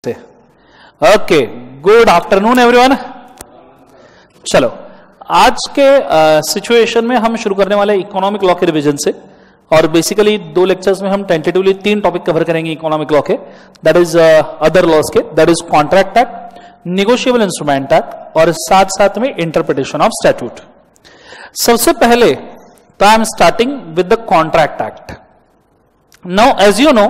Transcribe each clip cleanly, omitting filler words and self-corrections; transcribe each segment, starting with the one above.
से। Okay, good afternoon everyone. चलो, आज के सिचुएशन में हम शुरू करने वाले इकोनॉमिक लॉ के रिवीजन से, और बेसिकली 2 लेक्चर्स में हम टेंटेटिवली 3 टॉपिक कवर करेंगे इकोनॉमिक लॉ के, दैट इज अदर लॉज के, that is contract act, negotiable instrument act, और साथ साथ में इंटरप्रिटेशन ऑफ स्टैट्यूट। सबसे पहले तो I am starting with the contract act. Now as you know,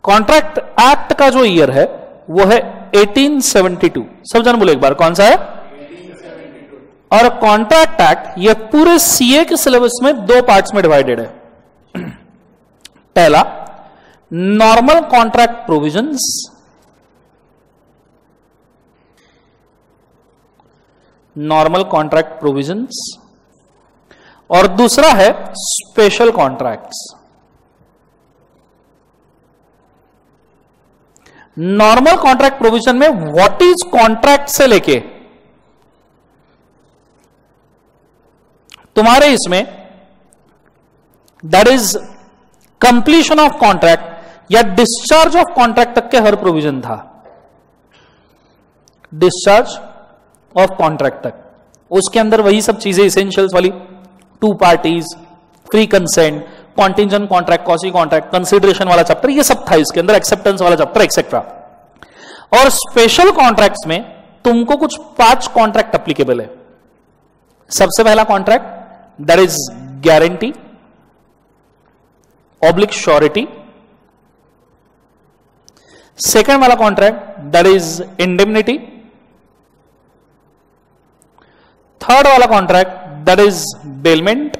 contract act का जो ईयर है वो है 1872। सब जन बोले एक बार, कौन सा है? 1872। और कॉन्ट्रैक्ट एक्ट ये पूरे सीए के सिलेबस में 2 पार्ट्स में डिवाइडेड है। पहला, normal contract provisions, normal contract provisions, और दूसरा है special contracts. Normal contract provision में व्हाट इज कॉन्ट्रैक्ट से लेके तुम्हारे इसमें that is completion of contract या डिस्चार्ज ऑफ कॉन्ट्रैक्ट तक के हर प्रोविजन था। डिस्चार्ज ऑफ कॉन्ट्रैक्ट तक, उसके अंदर वही सब चीजें इसेंशियल्स वाली, 2 parties, free consent, contingent contract, quasi contract, consideration वाला चैप्टर, ये सब था इसके अंदर, एक्सेप्टेंस वाला चैप्टर एक्सेट्रा। और स्पेशल कॉन्ट्रैक्ट्स में तुमको कुछ 5 कॉन्ट्रैक्ट एप्लीकेबल है। सबसे पहला कॉन्ट्रैक्ट दैट इज गारंटी ऑब्लिक श्योरिटी। सेकेंड वाला contract that is indemnity. Third वाला contract that is bailment.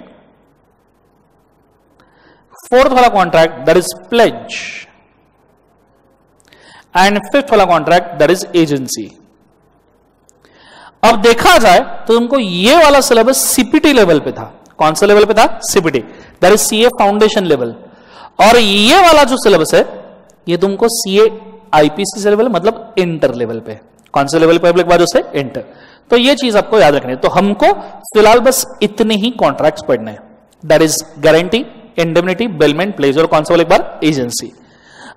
Fourth वाला contract that is pledge, and fifth वाला कॉन्ट्रैक्ट दैट इज एजेंसी। अब देखा जाए तो तुमको ये वाला सिलेबस सीपीटी लेवल पे था। कौन सा लेवल पे था? CPT, that is CA foundation level. और ये वाला जो सिलेबस है ये तुमको सीए आईपीसी से लेवल, मतलब इंटर लेवल पे। कौन से लेवल पे पब्लिक बाजू से? इंटर। तो ये चीज आपको याद रखनी है। तो हमको फिलहाल बस इतने ही कॉन्ट्रैक्ट्स पढ़ने हैं, that is guarantee, indemnity, bailment, pledge, और कौन सा बोले एक बार? एजेंसी।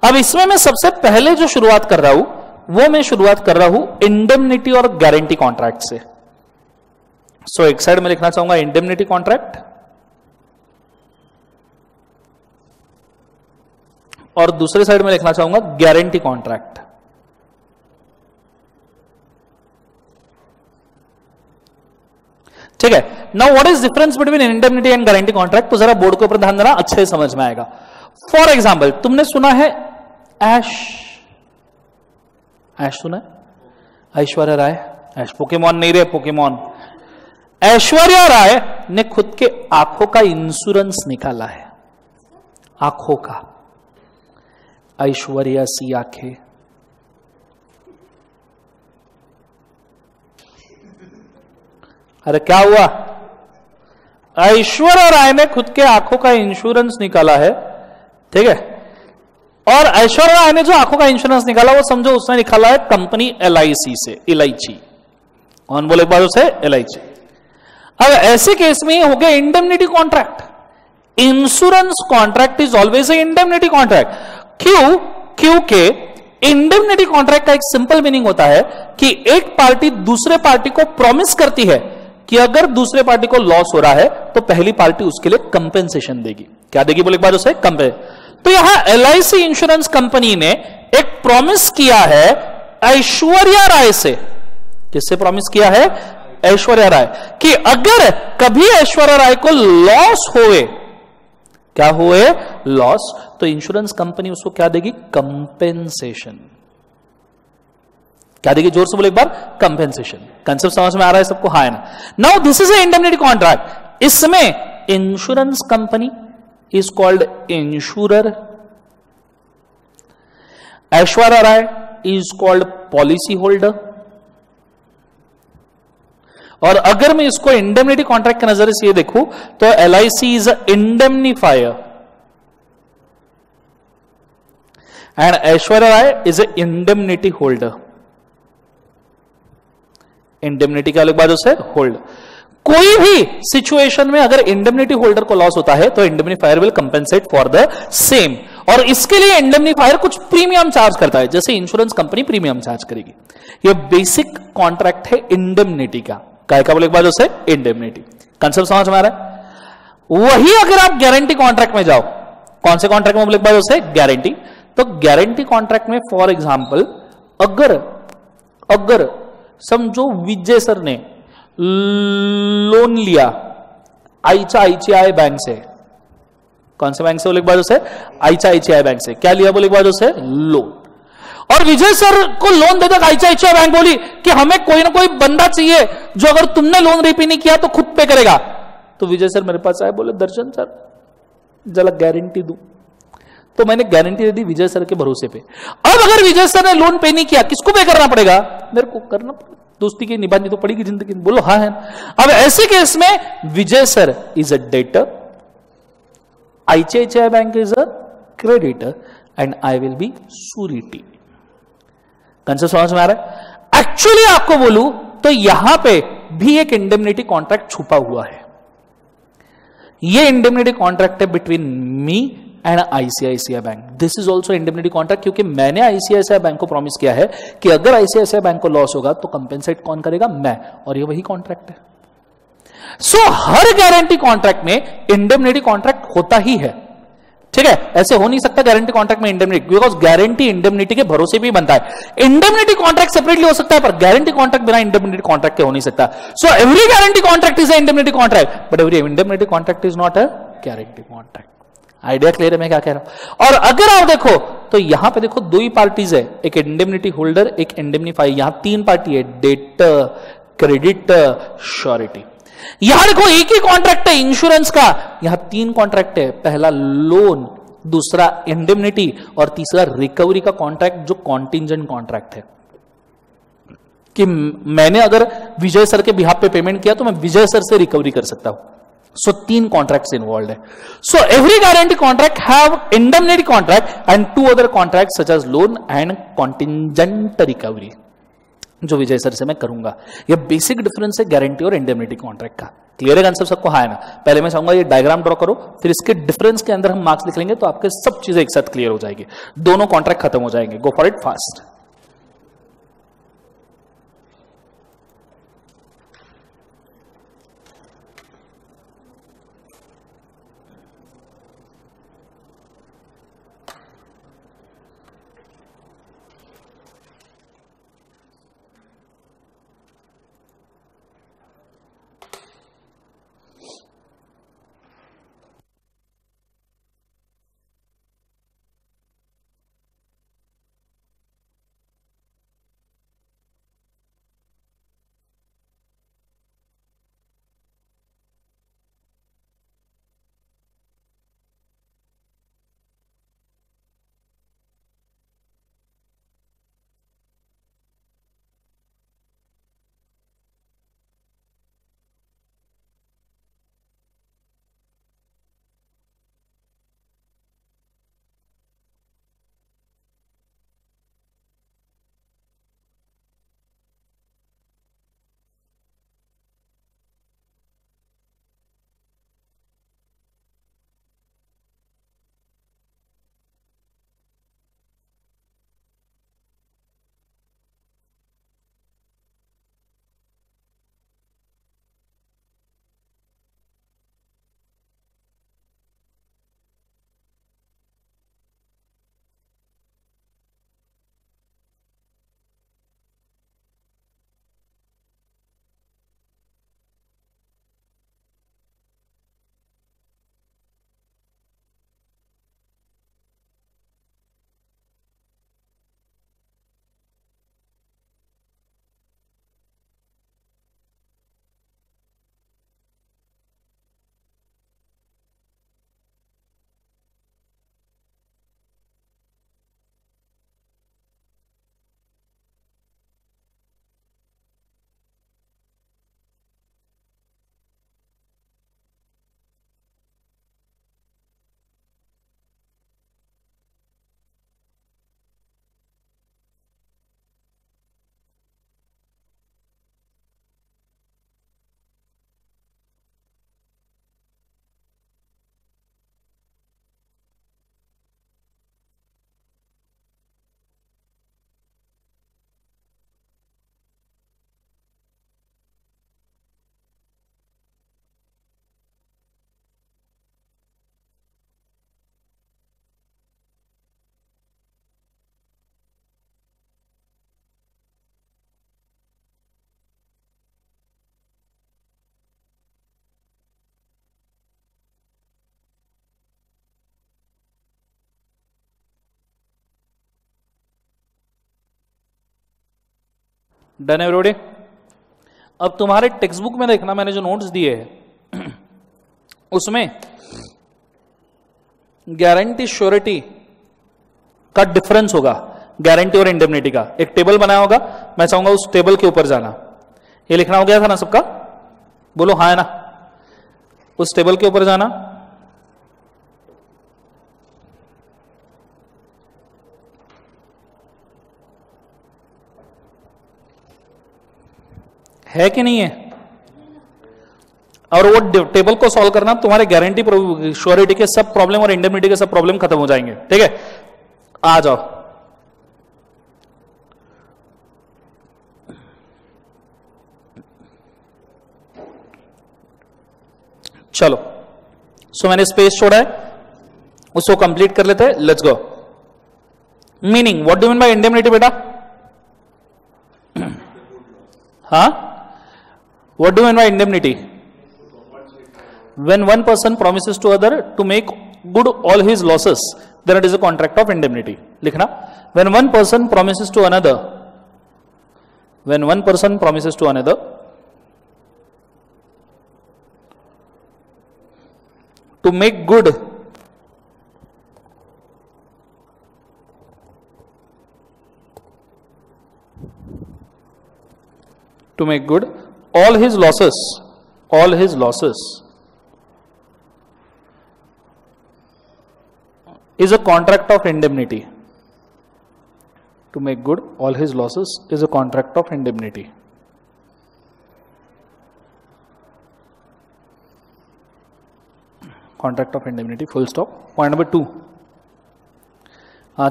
अब इसमें मैं सबसे पहले जो शुरुआत कर रहा हूं वो मैं शुरुआत कर रहा हूं इंडेमनिटी और गारंटी कॉन्ट्रैक्ट से। सो एक साइड में लिखना चाहूंगा इंडेमनिटी कॉन्ट्रैक्ट, और दूसरे साइड में लिखना चाहूंगा गारंटी कॉन्ट्रैक्ट। ठीक है। Now what is difference between indemnity and guarantee contract? तो जरा बोर्ड के ऊपर ध्यान देना, अच्छे से समझ में आएगा। फॉर एग्जाम्पल, तुमने सुना है ऐश, ऐश सुना है? ऐश्वर्या राय, ऐश पोकेमॉन नहीं रे, पोकेमॉन। ऐश्वर्या राय ने खुद के आंखों का इंश्योरेंस निकाला है, आंखों का। ऐश्वर्या सी आंखें, अरे क्या हुआ? ऐश्वर्या राय ने खुद के आंखों का इंश्योरेंस निकाला है, ठीक है। और ऐश्वर्या राय ने जो आंखों का इंश्योरेंस निकाला वो समझो उसने निकाला है कंपनी एलआईसी से, इलायची। कौन बोले एक बार उसे? एलआईसी। अब ऐसे केस में हो गया indemnity contract. Insurance contract is always a indemnity contract. क्यों? क्योंकि इंडेमनिटी कॉन्ट्रैक्ट का एक सिंपल मीनिंग होता है कि एक पार्टी दूसरे पार्टी को प्रॉमिस करती है कि अगर दूसरे पार्टी को लॉस हो रहा है तो पहली पार्टी उसके लिए कंपेंसेशन देगी। क्या देगी बोले एक बार उसे? तो यहां एलआईसी इंश्योरेंस कंपनी ने एक प्रॉमिस किया है ऐश्वर्या राय से। किससे प्रॉमिस किया है? ऐश्वर्या राय, कि अगर कभी ऐश्वर्या राय को लॉस होए, क्या हुए? लॉस, तो इंश्योरेंस कंपनी उसको क्या देगी? कंपेंसेशन। क्या देगी? जोर से बोले एक बार, कंपेंसेशन। कंसेप्ट समझ में आ रहा है सबको? हाँ है ना? Now this is a indemnity contract. इसमें insurance company is called insurer, Aishwarya Rai is called policy holder. और अगर मैं इसको इंडेमनिटी कॉन्ट्रैक्ट के नजर से ये देखूं तो LIC is a indemnifier and Aishwarya Rai is a indemnity holder. Indemnity क्या अलग बात है? होल्ड। कोई भी सिचुएशन में अगर इंडेमनिटी होल्डर को लॉस होता है तो indemnifier will compensate for the same. और इसके लिए इंडेमनीफायर कुछ प्रीमियम चार्ज करता है, जैसे इंश्योरेंस कंपनी प्रीमियम चार्ज करेगी। ये बेसिक कॉन्ट्रैक्ट है इंडेमनिटी का। काय का बोले एक बार उसे इंडेमनिटी, कंसेप्ट समझ में आ रहा है। वही अगर आप गारंटी कॉन्ट्रैक्ट में जाओ, कौन से कॉन्ट्रैक्ट में बोले एक बार उसे गारंटी, तो गारंटी कॉन्ट्रैक्ट में फॉर एग्जांपल अगर समझो विजय सर ने लोन लिया आईसीआई बैंक से, कौन से बैंक से बोले एक बार उसे आईसीआई बैंक से, क्या लिया बोले एक बार उसे लोन, और विजय सर को लोन दे देगा आईसीआई बैंक बोली कि हमें कोई ना कोई बंदा चाहिए जो अगर तुमने लोन रीपे नहीं किया तो खुद पे करेगा। तो विजय सर मेरे पास आए, बोले दर्शन सर जरा गारंटी दूं, तो मैंने गारंटी दे दी विजय सर के भरोसे पे। अब अगर विजय सर ने लोन पे नहीं किया, किसको पे करना पड़ेगा? मेरे को करना पड़ेगा, दोस्ती की निभानी तो पड़ेगी जिंदगी में। बोलो हाँ है। अब ऐसे केस में Vijay sir is a debtor, ICI bank is a creditor and I will be surety. Concept समझ में आ रहा है? एक्चुअली आपको बोलूं तो यहां पे भी एक इंडेमनिटी कॉन्ट्रैक्ट छुपा हुआ है। ये इंडेमनिटी कॉन्ट्रैक्ट है between me and ICICI bank. This is also indemnity contract, क्योंकि मैंने आईसीआईसीआई बैंक को प्रॉमिस किया है कि अगर आईसीआईसीआई बैंक को लॉस होगा तो कंपेंसेट कौन करेगा? मैं। और ये वही कॉन्ट्रैक्ट है। सो हर गारंटी कॉन्ट्रैक्ट में इंडेमनिटी कॉन्ट्रैक्ट होता ही है, ठीक है। ऐसे हो नहीं सकता गारंटी कॉन्ट्रैक्ट में इंडेमनिटी, बिकॉज गारंटी इंडेमनिटी के भरोसे भी बनता है। इंडेमनिटी कॉन्ट्रैक्ट सेपरेटली हो सकता है, पर गारंटी कॉन्ट्रैक्ट बिना इंडेमनिटी कॉन्ट्रैक्ट के हो नहीं सकता। सो every guarantee contract is a indemnity contract, but every indemnity contract is not a guarantee contract. Idea clear है मैं क्या कह रहा हूं? और अगर आप देखो तो यहां पे देखो दो ही पार्टीज है, एक इंडेमनिटी होल्डर, एक इंडेमनीफाई। यहां तीन पार्टी है, डेटर, क्रेडिटर, श्योरिटी। यहां देखो एक ही कॉन्ट्रैक्ट है इंश्योरेंस का, यहां तीन कॉन्ट्रैक्ट है, पहला लोन, दूसरा इंडेमनिटी और तीसरा रिकवरी का कॉन्ट्रैक्ट जो कॉन्टिंजेंट कॉन्ट्रैक्ट है, कि मैंने अगर विजय सर के बिहाफ पे पेमेंट किया तो मैं विजय सर से रिकवरी कर सकता हूं। सो तीन कॉन्ट्रैक्ट्स इन्वॉल्व है। So every guarantee contract have indemnity contract and two other contract such as loan and contingent recovery, जो विजय सर से मैं करूंगा। यह बेसिक डिफरेंस है गारंटी और इंडेमनिटी कॉन्ट्रैक्ट का। क्लियर है कंसेप्ट सबको? हाँ है ना? पहले मैं चाहूंगा ये डायग्राम ड्रॉ करो, फिर इसके डिफरेंस के अंदर हम मार्क्स लिख लेंगे, तो आपके सब चीजें एक साथ क्लियर हो जाएगी, दोनों कॉन्ट्रैक्ट खत्म हो जाएंगे। Go for it fast. Done everybody? अब तुम्हारे टेक्स्ट बुक में देखना, मैंने जो नोट्स दिए हैं उसमें गारंटी श्योरिटी का डिफरेंस होगा, गारंटी और इंडेमनिटी का एक टेबल बनाया होगा, मैं चाहूंगा उस टेबल के ऊपर जाना। ये लिखना हो गया था ना सबका? बोलो हाँ है ना? उस टेबल के ऊपर जाना, है कि नहीं है? और वो टेबल को सॉल्व करना, तुम्हारे गारंटी श्योरिटी के सब प्रॉब्लम और इंडेमनिटी के सब प्रॉब्लम खत्म हो जाएंगे। ठीक है, आ जाओ। चलो, सो मैंने स्पेस छोड़ा है, उसको कंप्लीट कर लेते हैं। Let's go. Meaning, what do mean bye indemnity बेटा? हाँ, what do mean bye indemnity? When one person promises to other to make good all his losses, then it is a contract of indemnity. लिखना, when one person promises to another, when one person promises to another to make good all his losses is a contract of indemnity. To make good all his losses is a contract of indemnity. Contract of indemnity, full stop. Point number 2,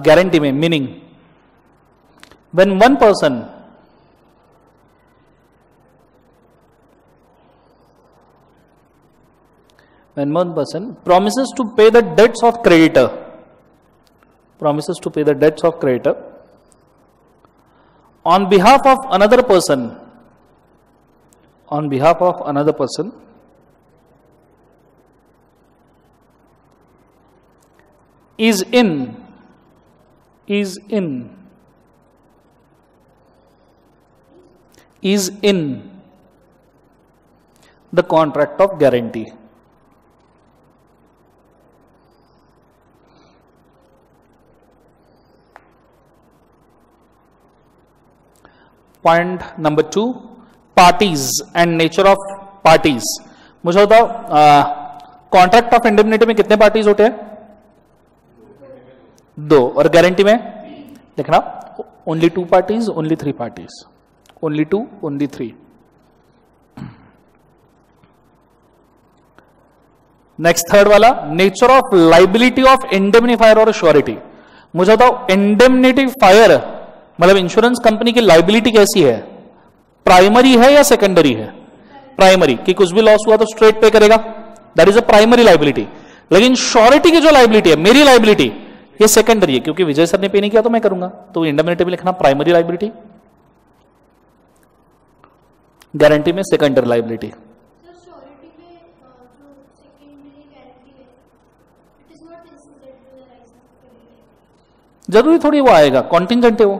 guarantee में meaning, when one person promises to pay the debts of creditor, on behalf of another person, is in the contract of guarantee. Point number 2, parties and nature of parties. मुझे बताओ, contract of indemnity में कितने parties होते हैं? 2। और guarantee में देखना, only 2 parties, only 3 parties, only 2, only 3। Next third वाला, nature of liability of indemnifier और श्योरिटी। मुझे बताओ, इंडेमनिफायर मतलब इंश्योरेंस कंपनी की लाइबिलिटी कैसी है? प्राइमरी है या सेकेंडरी है? प्राइमरी, कि कुछ भी लॉस हुआ तो स्ट्रेट पे करेगा, that is a primary liability. लेकिन श्योरिटी की जो लाइबिलिटी है, मेरी लाइबिलिटी, ये सेकेंडरी है, क्योंकि विजय सर ने पे नहीं किया तो मैं करूंगा, तो इंडेमनिटी में लिखना प्राइमरी लाइबिलिटी, गारंटी में सेकेंडरी लाइबिलिटी। जरूरी थोड़ी वो आएगा, कॉन्टिंजेंट है वो,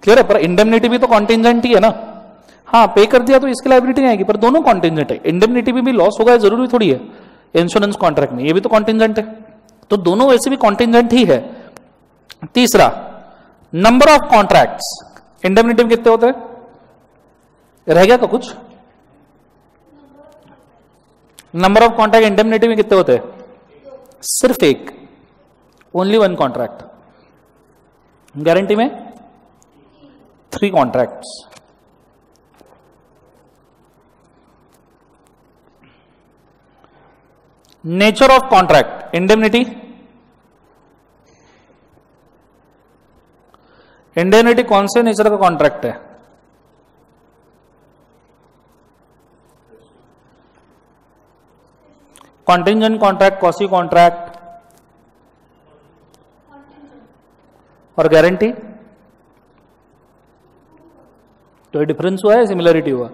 क्लियर है? पर इंडेमनिटी भी तो कॉन्टिंजेंट ही है ना। हाँ, पे कर दिया तो इसकी लाइबिलिटी नहीं आएगी, पर दोनों कॉन्टिंजेंट है। इंडेमनिटी में भी लॉस होगा, जरूरी थोड़ी है इंश्योरेंस कॉन्ट्रैक्ट में, ये भी तो कॉन्टिंजेंट है, तो दोनों वैसे भी कॉन्टिंजेंट ही है। तीसरा, नंबर ऑफ कॉन्ट्रैक्ट्स। इंडेमनिटी में कितने होते हैं? रह गया तो कुछ? नंबर ऑफ कॉन्ट्रैक्ट इंडेमनिटी में कितने होते हैं? सिर्फ एक, ओनली 1 कॉन्ट्रैक्ट। गारंटी में 3 contracts. Nature of contract, indemnity कौन से नेचर का कॉन्ट्रैक्ट है? कॉन्टिंजेंट कॉन्ट्रैक्ट, कॉसी कॉन्ट्रैक्ट, और गारंटी। तो ये डिफरेंस हुआ है, सिमिलरिटी हुआ?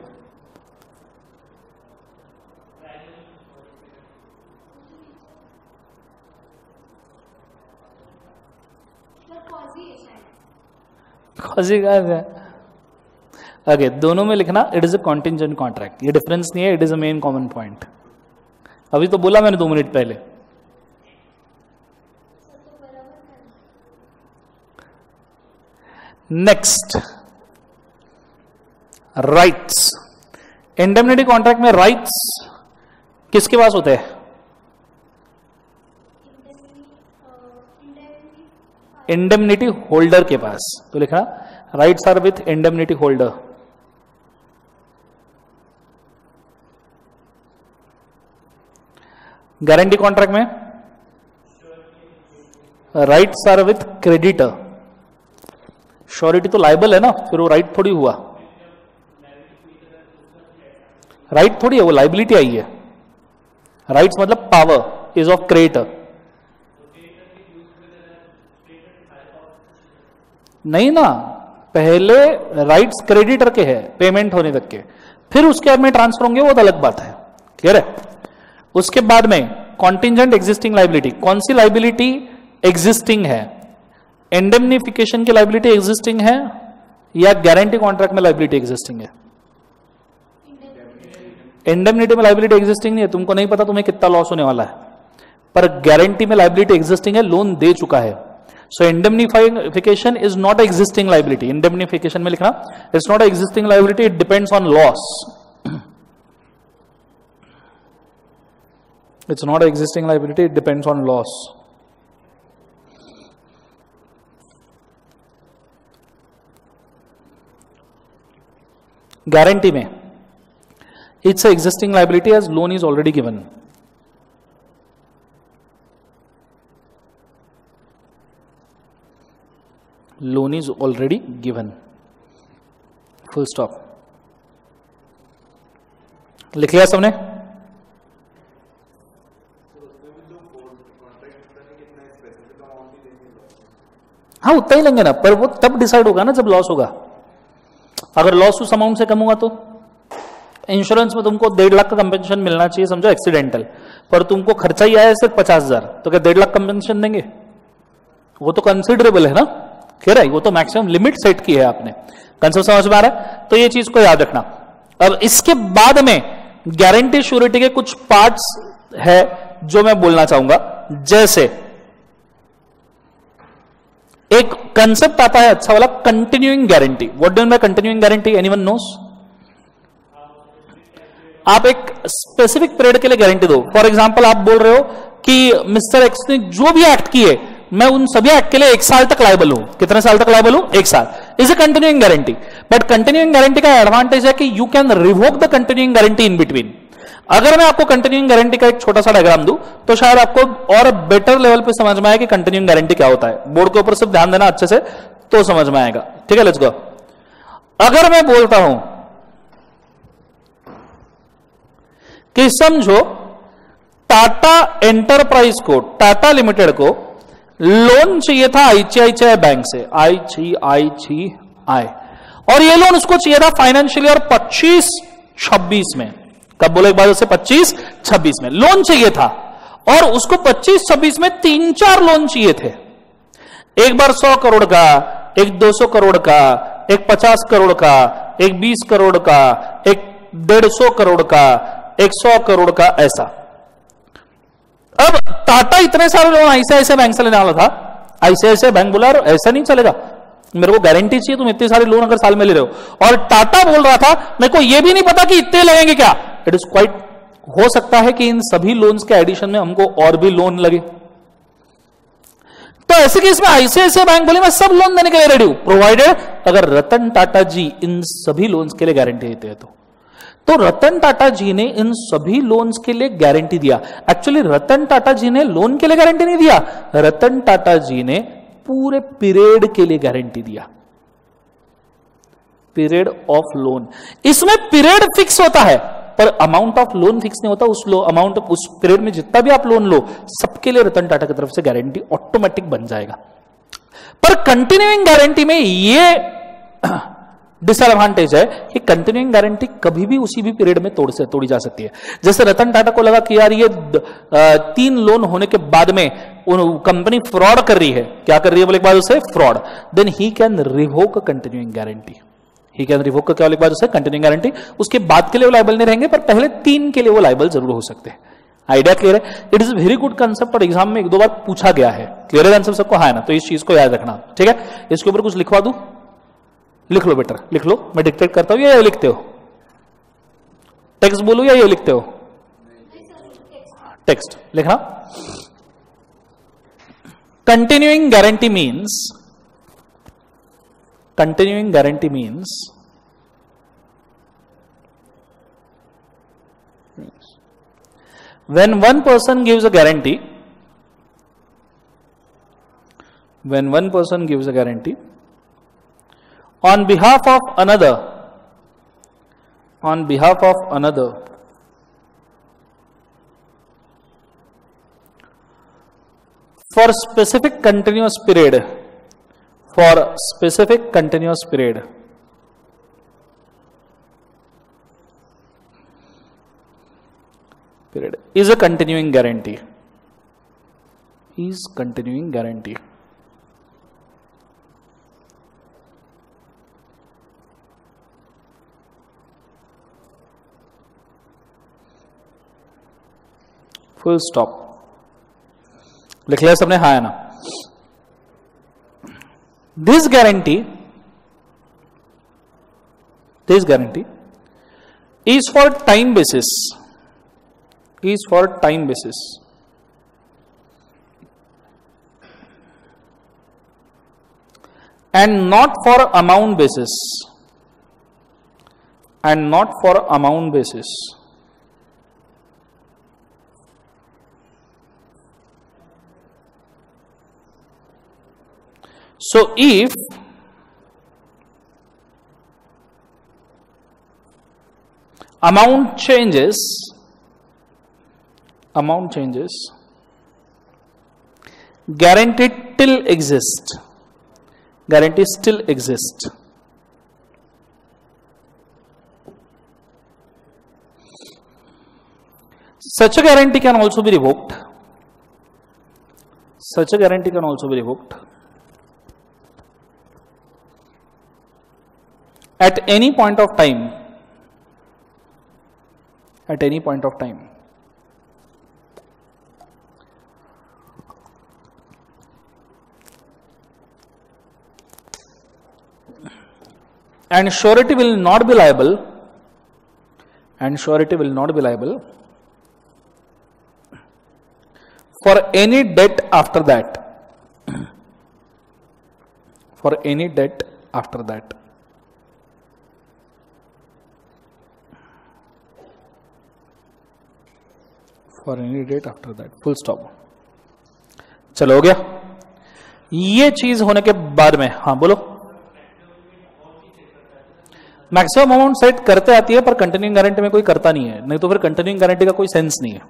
कॉजी का है, ओके, दोनों में लिखना it is a contingent contract, ये डिफरेंस नहीं है, it is a main common point. अभी तो बोला मैंने 2 मिनट पहले। Next, rights. इंडेमनिटी कॉन्ट्रैक्ट में राइट्स किसके पास होते हैं? इंडेमनिटी होल्डर के पास। तो लिखना rights are with indemnity holder. Guarantee contract में rights are with creditor. Surety तो लायबल है ना, फिर वो राइट थोड़ी हुआ, राइट थोड़ी है, वो लाइबिलिटी आई है। राइट्स मतलब पावर इज ऑफ क्रेडिटर। नहीं ना, पहले राइट्स क्रेडिटर के हैं पेमेंट होने तक के, फिर उसके बाद में ट्रांसफर होंगे, वो तो अलग बात है। क्लियर है? उसके बाद में कॉन्टिंजेंट एग्जिस्टिंग लाइबिलिटी। कौन सी लाइबिलिटी एग्जिस्टिंग है? इंडेमनिफिकेशन की लाइबिलिटी एग्जिस्टिंग है या गारंटी कॉन्ट्रैक्ट में लाइबिलिटी एग्जिस्टिंग है? इंडेमनिटी में लाइबिलिटी एग्जिस्टिंग नहीं है, तुमको नहीं पता तुम्हें कितना लॉस होने वाला है, पर गारंटी में लाइबिलिटी एग्जिस्टिंग है, लोन दे चुका है। So indemnification is not existing liability. Indemnification में लिखना it's not existing liability, it depends on loss. It's not existing liability, it depends on loss. Guarantee में it's a existing liability as loan is already given. Loan is already given. Full stop. लिख लिया सबने? हाँ, उतना ही लेंगे ना, पर वो तब डिसाइड होगा ना जब लॉस होगा। अगर लॉस उस अमाउंट से कम होगा तो इंश्योरेंस में तुमको 1.5 लाख का कंपेंसेशन मिलना चाहिए, समझो एक्सीडेंटल, पर तुमको खर्चा ही आया सिर्फ 50,000, तो क्या 1.5 लाख कंपेंसेशन देंगे? वो तो कंसिडरेबल है ना। कह रहा है वो तो मैक्सिमम लिमिट सेट की है आपने। कंसेप्ट समझ में आ रहा है? तो ये चीज को याद रखना। अब इसके बाद में गारंटी श्योरिटी के कुछ पार्ट्स है जो मैं बोलना चाहूंगा। जैसे एक कंसेप्ट आता है अच्छा वाला, continuing guarantee. What do you mean bye continuing guarantee? Anyone nose? आप एक स्पेसिफिक पीरियड के लिए गारंटी दो। फॉर एग्जांपल आप बोल रहे हो कि मिस्टर एक्स ने जो भी एक्ट किए, मैं उन सभी एक्ट के लिए 1 साल तक लायबल हूं। कितने साल तक लायबल हूं? 1 साल। Is a continuing guarantee. But continuing guarantee का एडवांटेज है कि you can revoke the continuing guarantee in between. अगर मैं आपको कंटिन्यूइंग गारंटी का एक छोटा सा डायग्राम दूं तो शायद आपको और बेटर लेवल पे समझ में आए कि कंटिन्यूइंग गारंटी क्या होता है। बोर्ड के ऊपर सिर्फ ध्यान देना अच्छे से तो समझ में आएगा। ठीक है, लेट्स गो। अगर मैं बोलता हूं कि समझो टाटा एंटरप्राइज को, टाटा लिमिटेड को लोन चाहिए था आईसीआईसीआई बैंक से, आईसीआईसीआई, और ये लोन उसको चाहिए था फाइनेंशियल ईयर 25-26 में। कब बोले एक बार से? 25-26 में लोन चाहिए था, और उसको 25-26 में 3-4 लोन चाहिए थे। एक बार 100 करोड़ का, एक 200 करोड़ का, एक 50 करोड़ का, एक 20 करोड़ का, एक 150 करोड़ का, एक 100 करोड़ का, ऐसा। अब टाटा इतने सारे लोन आईसीआईसीआई बैंक से लेने वाला था। आईसीआईसीआई बैंक बोला ऐसा नहीं चलेगा, मेरे को गारंटी चाहिए, तुम इतने सारे लोन अगर साल में ले रहे हो। और टाटा बोल रहा था मेरे को यह भी नहीं पता कि इतने लगेंगे क्या। इट इज क्वाइट हो सकता है कि इन सभी लोन्स के एडिशन में हमको और भी लोन लगे। तो ऐसे केस में आईसीआईसीआई बैंक बोले मैं सब लोन देने के लिए रेडी हूं, प्रोवाइडेड अगर रतन टाटा जी इन सभी लोन्स के लिए गारंटी देते हैं तो रतन टाटा जी ने इन सभी लोन्स के लिए गारंटी दिया। एक्चुअली रतन टाटा जी ने लोन के लिए गारंटी नहीं दिया, रतन टाटा जी ने पूरे पीरियड के लिए गारंटी दिया। पीरियड ऑफ लोन, इसमें पीरियड फिक्स होता है पर अमाउंट ऑफ लोन फिक्स नहीं होता। उस अमाउंट उस पीरियड में जितना भी आप लोन लो सबके लिए रतन टाटा की तरफ से गारंटी ऑटोमेटिक बन जाएगा। पर कंटिन्यूइंग गारंटी में ये डिसएडवांटेज है कि कंटिन्यूइंग गारंटी कभी भी उसी भी पीरियड में तोड़ी जा सकती है। जैसे रतन टाटा को लगा कि यार ये 3 लोन होने के बाद में कंपनी फ्रॉड कर रही है। क्या कर रही है बोले एक बार उसे? Fraud. Then he can revoke continuing guarantee. He can revoke का क्या लिखा जैसे कंटिन्यूइंग गारंटी, उसके बाद के लिए वो लाइबल नहीं रहेंगे, पर पहले 3 के लिए वो लाइबल जरूर हो सकते हैं। आइडिया क्लियर है? It is very good concept और एग्जाम में 1-2 बार पूछा गया है। क्लियर है आंसर सबको? हाँ ना, तो इस चीज को याद रखना, ठीक है। इसके ऊपर कुछ लिखवा दूं? लिख लो बेटर, लिख लो, मैं डिक्टेट करता हूं या ये लिखते हो? टेक्स्ट बोलूं या ये लिखते हो? टेक्स्ट लिखना। Continuing guarantee means, continuing guarantee means when one person gives a guarantee, when one person gives a guarantee on behalf of another, on behalf of another for specific continuous period, for specific continuous period, is a continuing guarantee, is continuing guarantee. Full stop. लिख लिया सबने? हाँ है ना? This guarantee is for time basis, is for time basis, and not for amount basis, and not for amount basis. So if amount changes, guarantee still exists, guarantee still exists. Such a guarantee can also be revoked, such a guarantee can also be revoked at any point of time, at any point of time. And surety will not be liable, and surety will not be liable for any debt after that, for any debt after that. For any date after that. Full stop. चलो हो गया? ये चीज होने के बाद में, हाँ बोलो। मैक्सिमम अमाउंट सेट करते आती है, पर कंटिन्यूइंग गारंटी में कोई करता नहीं है, नहीं तो फिर कंटिन्यूइंग गारंटी का कोई सेंस नहीं है।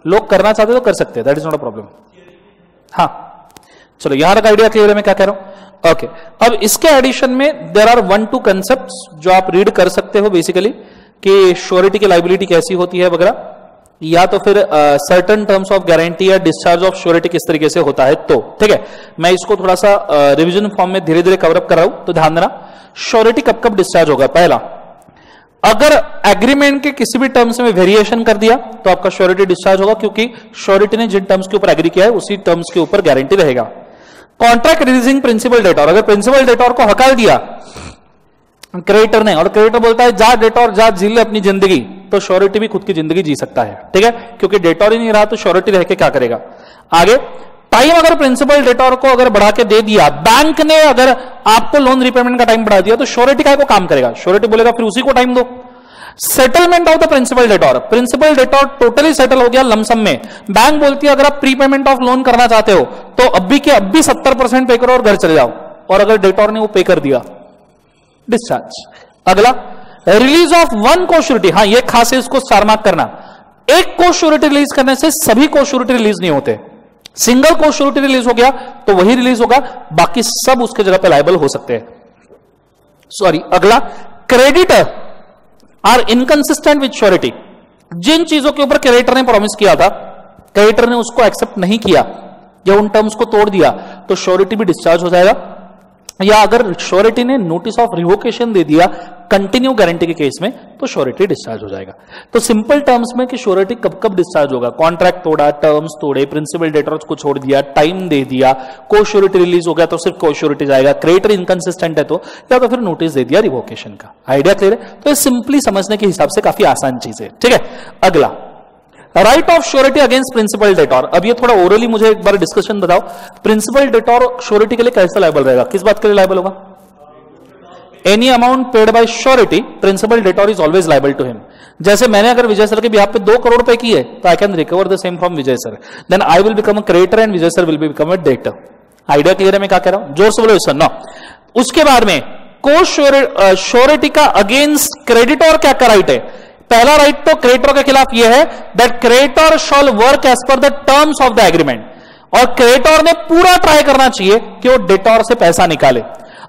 लोग करना चाहते तो कर सकते हैं, that is not a problem. हाँ चलो, यहां तक आइडिया क्लियर है मैं क्या कह रहा हूं? ओके, अब इसके एडिशन में देयर आर 1-2 कंसेप्ट्स जो आप रीड कर सकते हो बेसिकली, कि श्योरिटी की लाइबिलिटी कैसी होती है वगैरह, या तो फिर सर्टेन टर्म्स ऑफ गारंटी या डिस्चार्ज ऑफ श्योरिटी किस तरीके से होता है। तो ठीक है, मैं इसको थोड़ा सा रिवीजन फॉर्म में धीरे धीरे कवर अप कर रहा हूं, तो ध्यान देना। श्योरिटी कब कब डिस्चार्ज होगा? पहला, अगर एग्रीमेंट के किसी भी टर्म्स में वेरिएशन कर दिया तो आपका श्योरिटी डिस्चार्ज होगा, क्योंकि श्योरिटी ने जिन टर्म्स के ऊपर एग्री किया है उसी टर्म्स के ऊपर गारंटी रहेगा। कॉन्ट्रैक्ट रिलीजिंग प्रिंसिपल डेटोर, अगर प्रिंसिपल डेटोर को हकाल दिया क्रेडिटर ने, और क्रेडिटर बोलता है जा डेटोर जा जी ले अपनी जिंदगी, तो श्योरिटी भी खुद की जिंदगी जी सकता है, ठीक है, क्योंकि डेटोर ही नहीं रहा तो श्योरिटी रह के क्या करेगा। आगे, टाइम अगर प्रिंसिपल डेटोर को अगर बढ़ा के दे दिया, बैंक ने अगर आपको लोन रिपेमेंट का टाइम बढ़ा दिया, तो श्योरिटी का को काम करेगा, श्योरिटी बोलेगा फिर उसी को टाइम दो। Settlement of the principal debtor, principal debtor totally settle हो गया लमसम में, बैंक बोलती है अगर आप प्रीपेमेंट ऑफ लोन करना चाहते हो तो अभी के अभी 70% पे करो और घर चले जाओ, और अगर डेटोर ने वो पे कर दिया, डिस्चार्ज। अगला, रिलीज ऑफ वन को श्योरिटी, हाँ ये खास है, इसको स्टार मार्क करना। एक को श्योरिटी रिलीज करने से सभी को श्योरिटी रिलीज नहीं होते, सिंगल को श्योरिटी रिलीज हो गया तो वही रिलीज होगा, बाकी सब उसके जगह पे लायबल हो सकते हैं। सॉरी, अगला, creditor are inconsistent with surety, जिन चीजों के ऊपर क्रेडिटर ने प्रॉमिस किया था, क्रेडिटर ने उसको एक्सेप्ट नहीं किया या उन टर्म्स को तोड़ दिया, तो श्योरिटी भी डिस्चार्ज हो जाएगा। या अगर श्योरिटी ने नोटिस ऑफ रिवोकेशन दे दिया कंटिन्यू गारंटी के केस में, तो श्योरिटी डिस्चार्ज हो जाएगा। तो सिंपल टर्म्स में कि श्योरिटी कब कब डिस्चार्ज होगा, कॉन्ट्रैक्ट तोड़ा, टर्म्स तोड़े, प्रिंसिपल डेटर्स को छोड़ दिया, टाइम दे दिया, को श्योरिटी रिलीज हो गया तो सिर्फ को श्योरिटी जाएगा, क्रेडिटर इनकंसिस्टेंट है तो, या तो फिर नोटिस दे दिया रिवोकेशन का। आइडिया क्लियर है? तो ये सिंपली समझने के हिसाब से काफी आसान चीज है। ठीक है, अगला right of surety against principal debtor. अब ये थोड़ा ओरली मुझे एक बार डिस्कशन बताओ, प्रिंसिपल डेटोर श्योरिटी के लिए कैसे लायबल रहेगा, किस बात के लिए लायबल होगा? Any amount paid by surety principal debtor is always liable to him. जैसे मैंने अगर विजय सर के बिहाफ पे 2 करोड़ रुपए किए तो I can recover the same from Vijay sir, then I will become a creditor and Vijay sir will become a debtor. Idea clear है मैं क्या कह रहा हूं? जोर से बोलो सर। नो, उसके बाद में को श्योरिटी का अगेंस्ट क्रेडिटर क्या का राइट है? पहला राइट तो क्रेडिटर के खिलाफ यह है that creditor shall work as per the terms of the agreement, और क्रेडिटर ने पूरा ट्राई करना चाहिए कि वो डेटोर से पैसा निकाले।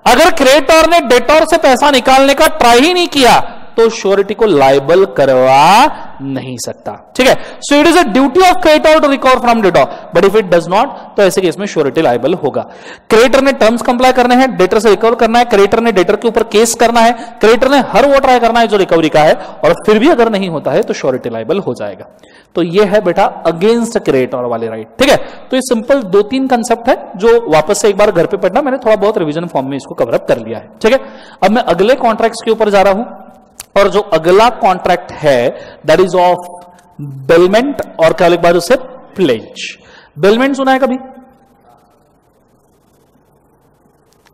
अगर क्रेडिटर ने डेटोर से पैसा निकालने का ट्राई ही नहीं किया तो श्योरिटी को लायबल करवा नहीं सकता। ठीक है, so it is a duty of creditor to recover from debtor, but if it does not तो ऐसे केस में श्योरिटी लायबल होगा। क्रेडिटर ने टर्म्स कंप्लाई करने हैं, डेटर से रिकवर करना है, क्रेडिटर ने डेटर के ऊपर केस करना है, क्रेडिटर ने हर वो ट्राई करना है जो रिकवरी का है, और फिर भी अगर नहीं होता है तो श्योरिटी लायबल हो जाएगा। तो ये है बेटा अगेंस्ट क्रेडिटर वाले राइट। ठीक है, तो ये सिंपल 2-3 कंसेप्ट है जो वापस से एक बार घर पे पढ़ना, मैंने थोड़ा बहुत रिवीजन फॉर्म में इसको कवर अप कर लिया है। ठीक है, अब मैं अगले कॉन्ट्रैक्ट्स के ऊपर जा रहा हूं, और जो अगला कॉन्ट्रैक्ट है दैट इज ऑफ बेलमेंट, और क्या एक बार उससे प्लेज। बेलमेंट सुना है कभी?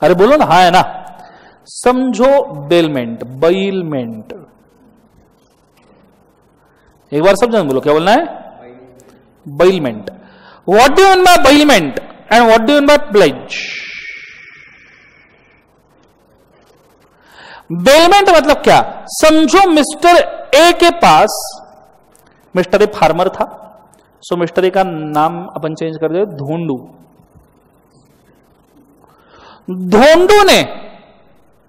अरे बोलो ना, हाँ है ना? समझो बेलमेंट, बेलमेंट, एक बार सब जन बोलो क्या बोलना है? Bailment. What do you mean by bailment and what do you mean by pledge? Bailment मतलब क्या? समझो मिस्टर ए के पास, मिस्टर ए फार्मर था, सो मिस्टर ए का नाम अपन चेंज कर दे धोंडू। धोंडू ने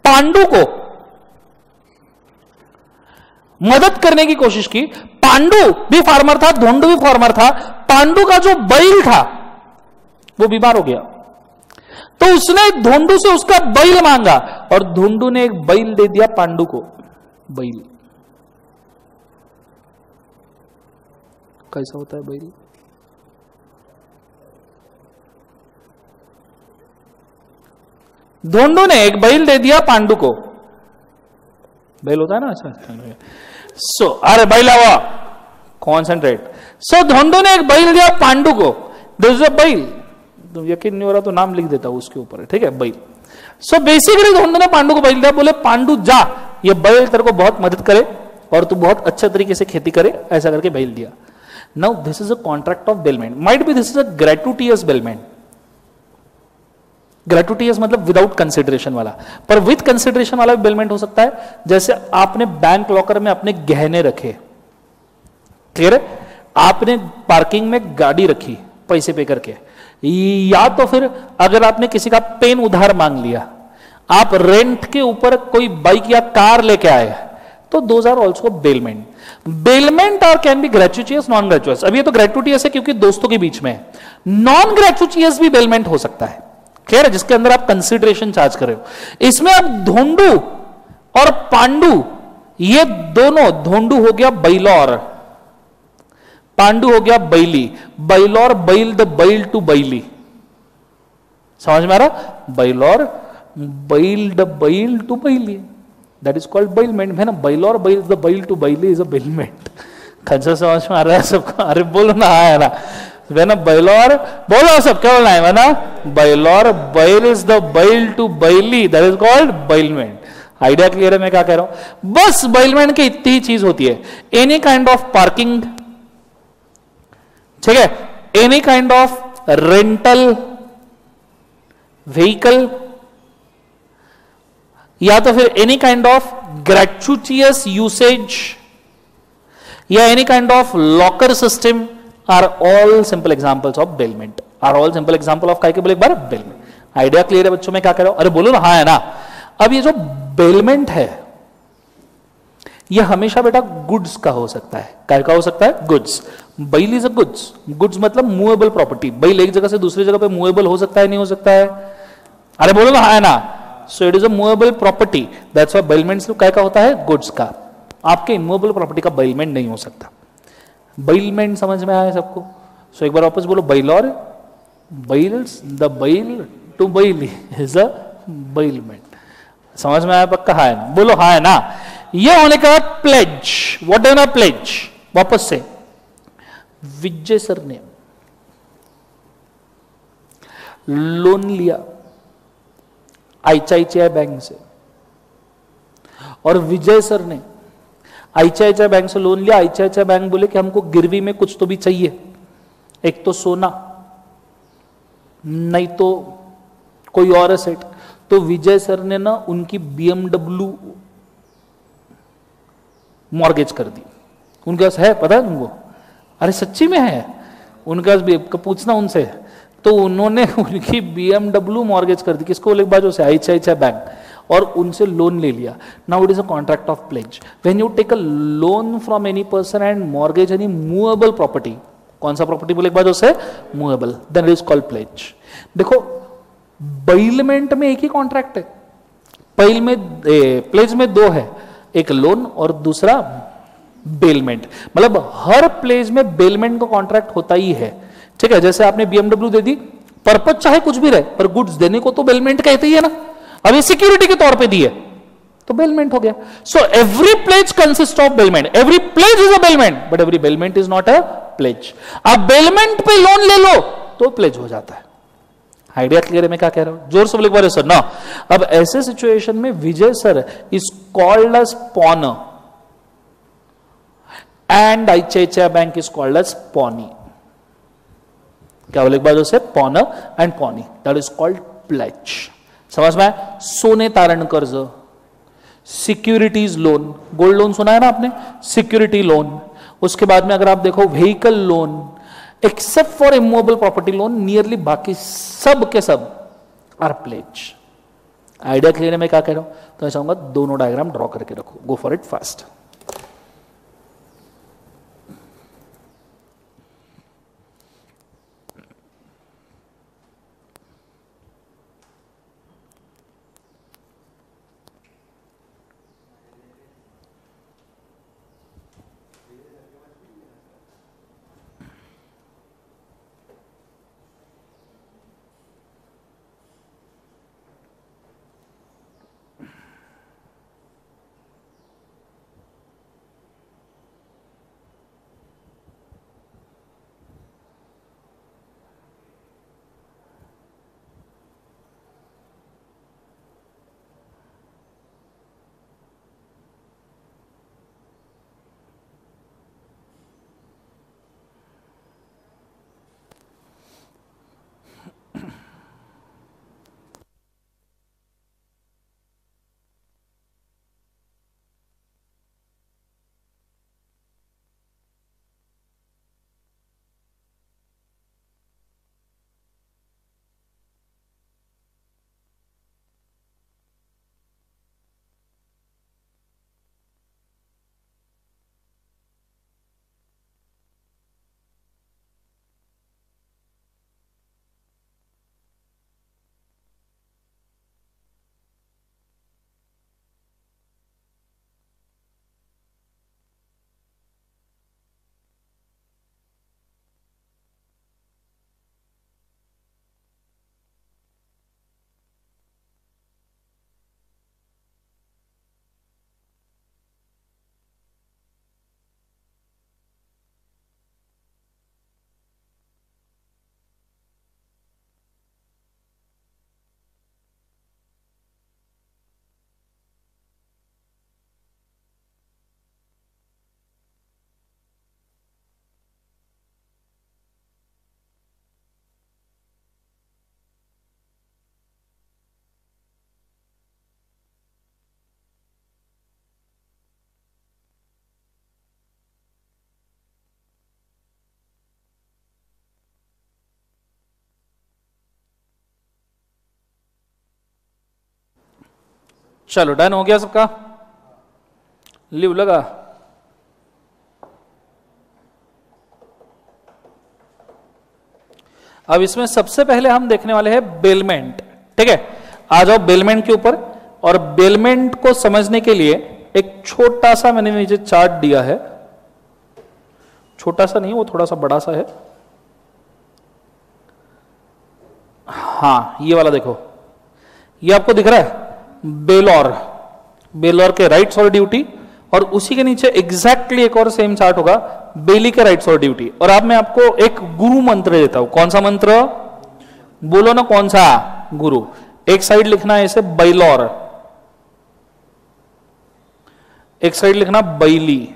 पांडु को मदद करने की कोशिश की। पांडु भी फार्मर था, धोंडू भी फार्मर था। पांडु का जो बैल था वो बीमार हो गया, तो उसने धोंडू से उसका बैल मांगा, और धोंडू ने एक बैल दे दिया पांडु को। बैल कैसा होता है बैल? धोंडू ने एक बैल दे दिया पांडु को। बैल होता है ना, अच्छा। सो अरे बैल आवा, कॉन्सेंट्रेट। सो धोंडू ने एक बैल दिया पांडु को, दिस इज अ बैल, तो यकीन नहीं हो रहा तो नाम लिख देता हूं उसके ऊपर, ठीक है, बैल। सो बेसिकली धोंडू ने पांडु को बैल दिया, बोले पांडु जा, ये बैल तेरे को बहुत मदद करे और तू बहुत अच्छे तरीके से खेती करे, ऐसा करके बैल दिया। Now this is a contract of bailment, might be this is a gratuitous bailment. Gratuitous मतलब विदाउट कंसिडरेशन वाला, पर विद कंसिडरेशन वाला भी बेलमेंट हो सकता है। जैसे आपने बैंक लॉकर में अपने गहने रखे, क्लियर है, आपने पार्किंग में गाड़ी रखी पैसे पे करके, या तो फिर अगर आपने किसी का पेन उधार मांग लिया, आप रेंट के ऊपर कोई बाइक या कार लेके आए, तो those are also bailment. Bailment और can be gratuitous, non gratuitous. अब ये तो ग्रेचुटियस है क्योंकि दोस्तों के बीच में है, नॉन ग्रेचुटियस भी बेलमेंट हो सकता है, क्लियर है, जिसके अंदर आप कंसिडरेशन चार्ज कर रहे हो। इसमें अब धोंडू और पांडु, ये दोनों, धोंडू हो गया बैलौर, पांडु हो गया बैली, बैलौर बैल, द बैल टू बैली, समझ में आ रहा? बैलौर bail, the bail to bailee, that is called bailment है ना। Bailor bail, the bail to bailee is a bailment. Concept समझ में आ रहा है सबको? अरे बोलो ना, है ना, ना बैलौर, बोलो सब क्या बोलना है ना, bailor bail is the bail to bailee, that is called bailment. Idea clear है मैं क्या कह रहा हूं? बस बेलमेंट की इतनी ही चीज होती है, एनी काइंड ऑफ पार्किंग, ठीक है, any kind of rental vehicle, या तो फिर एनी काइंड ऑफ ग्रेचुटियस यूसेज, या any kind of locker system are all simple examples of bailment, are all simple example of काय के बोले एक बार bailment। आइडिया क्लियर है बच्चों, मैं क्या कह रहा हूं? अरे बोलो ना, हाँ है ना। अब ये जो बेलमेंट है ये हमेशा बेटा गुड्स का हो सकता है। काय का हो सकता है? गुड्स। बैल इज अ गुड्स, गुड्स मतलब मूवेबल प्रॉपर्टी। बैल एक जगह से दूसरी जगह पे मूवेबल हो सकता है, नहीं हो सकता है? अरे बोलो ना, हाँ है ना। सो it is a movable property, that's why bailment क्या का होता है, गुड्स का। आपके इमूवेबल प्रॉपर्टी का बेलमेंट नहीं हो सकता। बेलमेंट समझ में आया सबको? सो एक बार वापस बोलो, bailor, bails, the bail to bail is a bailment. समझ में आया पक्का? हाँ है ना, बोलो हाँ है ना। ये होने के बाद pledge, what is a pledge? वापस से विजय सर ने लोन लिया आईसीआईसीआई बैंक से, और विजय सर ने आईसीआईसीआई बैंक से लोन लिया। आईसीआईसीआई बैंक बोले कि हमको गिरवी में कुछ तो भी चाहिए, एक तो सोना, नहीं तो कोई और एसेट। तो विजय सर ने ना उनकी बीएमडब्ल्यू मॉर्गेज कर दी। उनके पास है, पता है तुमको? अरे सच्ची में है उनके पास भी, पूछना उनसे। तो उन्होंने उनकी बीएमडब्ल्यू मॉर्गेज कर दी, किसको बोले? बाजू से आईसीआईसीआई बैंक, और उनसे लोन ले लिया। Now it is a contract of pledge. When you take a loan from any person and mortgage any movable property, कौन सा प्रॉपर्टी बोले एक बाजू से? Movable, then it is called pledge. देखो बेलमेंट में एक ही कॉन्ट्रैक्ट है, प्लेज में दो है, एक लोन और दूसरा बेलमेंट। मतलब हर प्लेज में बेलमेंट का कॉन्ट्रैक्ट होता ही है, ठीक है। जैसे आपने बीएमडब्ल्यू दे दी, पर्पज चाहे कुछ भी रहे, पर गुड्स देने को तो बेलमेंट कहते ही है ना। अब ये सिक्योरिटी के तौर पे दी है तो बेलमेंट हो गया। So every pledge consist of bailment, every pledge is a bailment, but every bailment is not a pledge. आप बेलमेंट पे लोन ले लो तो प्लेज हो जाता है। आइडिया क्लियर है मैं क्या कह रहा हूं? जोर से बोले एक बार सर ना। अब ऐसे सिचुएशन में Vijay sir is called as pawnor and ICICI bank is called as pawnee. क्या बोले एक बार से? Pawnor and pawnee, that is called pledge. समझ में आया? सोने तारण कर्ज, सिक्योरिटीज लोन, गोल्ड लोन सुना है ना आपने, सिक्योरिटी लोन। उसके बाद में अगर आप देखो vehicle loan, except for immovable property loan, nearly बाकी सब के सब आर प्लेज। आइडिया क्लियर है मैं क्या कह रहा हूं? तो मैं चाहूंगा दोनों डायग्राम ड्रॉ करके रखो, गो फॉर इट फास्ट। चलो डन हो गया सबका? लिव लगा? अब इसमें सबसे पहले हम देखने वाले हैं बेलमेंट, ठीक है। आ जाओ बेलमेंट के ऊपर, और बेलमेंट को समझने के लिए एक छोटा सा मैंने नीचे चार्ट दिया है, छोटा सा नहीं, वो थोड़ा सा बड़ा सा है। हाँ ये वाला देखो, ये आपको दिख रहा है बेलोर, बेलोर के राइट्स और ड्यूटी, और उसी के नीचे एग्जैक्टली एक और सेम चार्ट होगा बेली के राइट्स और ड्यूटी। और अब मैं आपको एक गुरु मंत्र देता हूं। कौन सा मंत्र बोलो ना, कौन सा गुरु? एक साइड लिखना है इसे बैलोर, एक साइड लिखना बैली,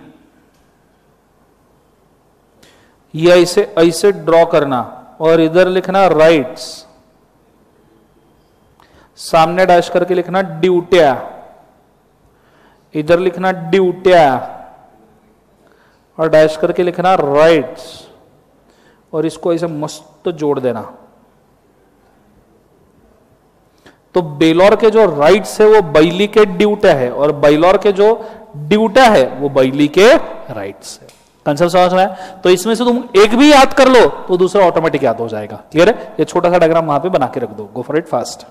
या इसे ऐसे ड्रॉ करना और इधर लिखना राइट्स, सामने डैश करके लिखना ड्यूटिया, इधर लिखना ड्यूटिया और डैश करके लिखना राइट्स, और इसको ऐसे मस्त जोड़ देना। तो बेलोर के जो राइट्स है वो बैली के ड्यूटा है, और बैलोर के जो ड्यूटा है वो बैली के राइट्स है। कंसेप्ट समझ में है? तो इसमें से तुम एक भी याद कर लो तो दूसरा ऑटोमेटिक याद हो जाएगा। क्लियर है? ये छोटा सा डायग्राम वहां पे बना के रख दो। Go for it fast.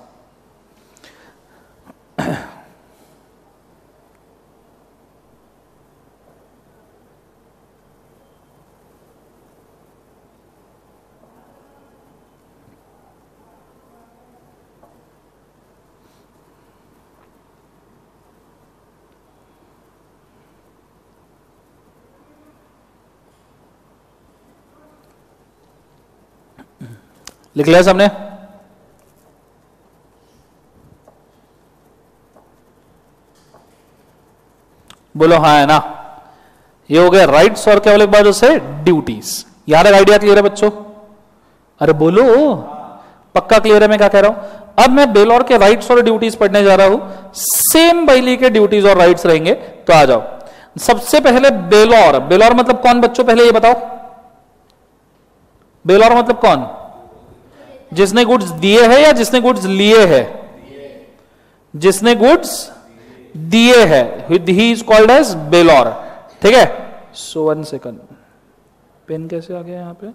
लिख लिया सबने? बोलो हाँ है ना। ये हो गया राइट्स, और क्या बोले एक बार उसे ड्यूटीज। यहां तक आइडिया क्लियर है बच्चों? अरे बोलो, पक्का क्लियर है मैं क्या कह रहा हूं? अब मैं बेलोर के राइट्स और ड्यूटीज पढ़ने जा रहा हूं, सेम बैली के ड्यूटीज और राइट्स रहेंगे। तो आ जाओ, सबसे पहले बेलोर। बेलोर मतलब कौन बच्चों, पहले ये बताओ। बेलोर मतलब कौन? जिसने गुड्स दिए हैं या जिसने गुड्स लिए हैं? जिसने गुड्स दिए हैं, ही इज कॉल्ड एज बेलोर। ठीक है? सो 1 सेकंड, पेन कैसे आ गया यहां पे?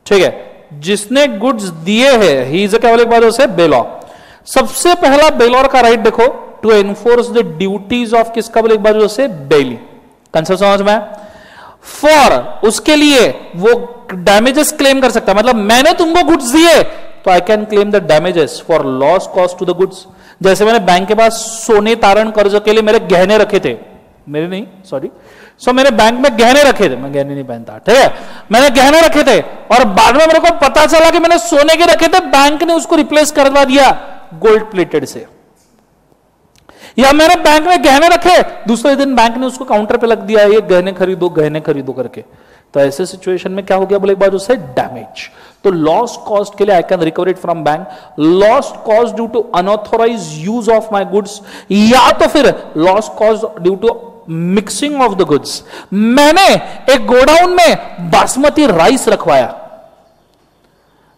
ठीक है, जिसने गुड्स दिए हैं ही इज क्या बोले उसे बेलोर। सबसे पहला बेलोर का राइट देखो, to enforce the duties of किसका बोले एक बार उसे बेली। कंसेप्ट समझ में? फॉर उसके लिए वो डैमेजेस क्लेम कर सकता है। मतलब मैंने तुमको गुड्स दिए तो I can claim the damages for loss cost to the goods. जैसे मैंने बैंक के पास सोने तारण कर्ज के लिए मेरे गहने रखे थे, मेरे नहीं सॉरी, सो मैंने बैंक में गहने रखे थे, मैं गहने नहीं पहनता, ठीक है, मैंने गहने रखे थे और बाद में मेरे को पता चला कि मैंने सोने के रखे थे, बैंक ने उसको रिप्लेस करवा दिया गोल्ड प्लेटेड से। या मैंने बैंक में गहने रखे, दूसरे दिन बैंक ने उसको काउंटर पे लग दिया, ये गहने खरीदो करके। तो ऐसे सिचुएशन में क्या हो गया बोले एक बार उससे डैमेज। तो लॉस कॉस्ट के लिए I can recover it from bank, loss cost due to unauthorise use of my goods, या तो फिर loss cost due to mixing of the goods. मैंने एक गोडाउन में बासमती राइस रखवाया,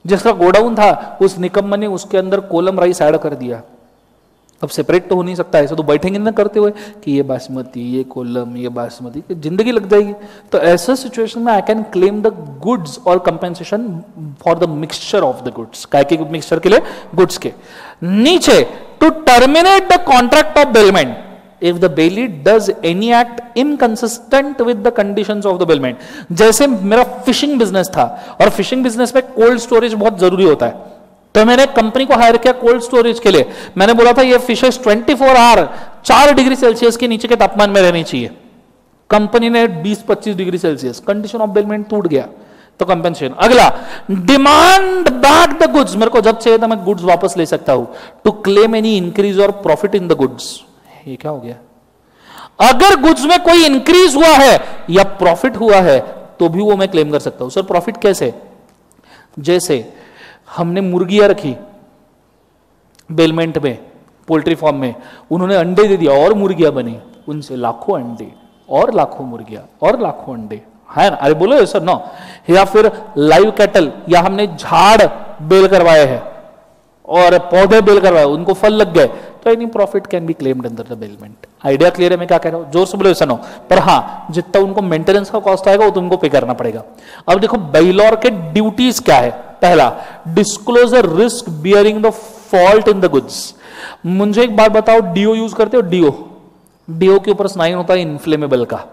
जिसका गोडाउन था उस निकम्मा ने उसके अंदर कोलम राइस ऐड कर दिया। अब सेपरेट तो हो नहीं सकता, ऐसे तो बैठेंगे ना करते हुए कि ये बासमती, ये कोलम, ये बासमती, जिंदगी लग जाएगी। तो ऐसा सिचुएशन में I can claim the goods और compensation for the mixture of the goods. काय के मिक्सचर के लिए? गुड्स के। नीचे, to terminate the contract of bailment if the bailey does any act inconsistent with the conditions of the bailment। जैसे मेरा fishing business था और फिशिंग बिजनेस में कोल्ड स्टोरेज बहुत जरूरी होता है, तो मैंने कंपनी को हायर किया कोल्ड स्टोरेज के लिए। मैंने बोला था ये फिशेस 24 आवर 4 डिग्री सेल्सियस के नीचे के तापमान में रहनी चाहिए। कंपनी ने 20-25 degree Celsius, condition of bailment टूट गया, तो कंपेंसेशन। अगला, डिमांड बैक द गुड्स, मेरे को जब चाहिए था मैं गुड्स वापस ले सकता हूं, टू क्लेम एनी इंक्रीज और प्रॉफिट इन द गुड्स। ये क्या हो गया? अगर गुड्स में कोई इंक्रीज हुआ है या प्रॉफिट हुआ है तो भी वो मैं क्लेम कर सकता हूं। सर प्रॉफिट कैसे? जैसे हमने मुर्गियां रखी बेलमेंट में, पोल्ट्री फार्म में, उन्होंने अंडे दे दिया और मुर्गियां बनी, उनसे लाखों अंडे और लाखों मुर्गियां और लाखों अंडे, है ना? अरे बोलो सर नो। या फिर लाइव कैटल, या हमने झाड़ बेल करवाए हैं और पौधे बेल करवाए, उनको फल लग गए, तो any profit can be claimed under the bailment. Idea clear है मैं क्या कह रहा हूं? जोर से बोलो ऐसा ना हो, पर हाँ जितना उनको मेंटेनेंस का कॉस्ट आएगा वो तुमको पे करना पड़ेगा। अब देखो बेलर के ड्यूटीज क्या है। पहला, disclosure risk bearing the fault in the goods. मुझे एक बात बताओ, डीओ यूज करते हो? डीओ के ऊपर साइन होता है इन्फ्लेमेबल का,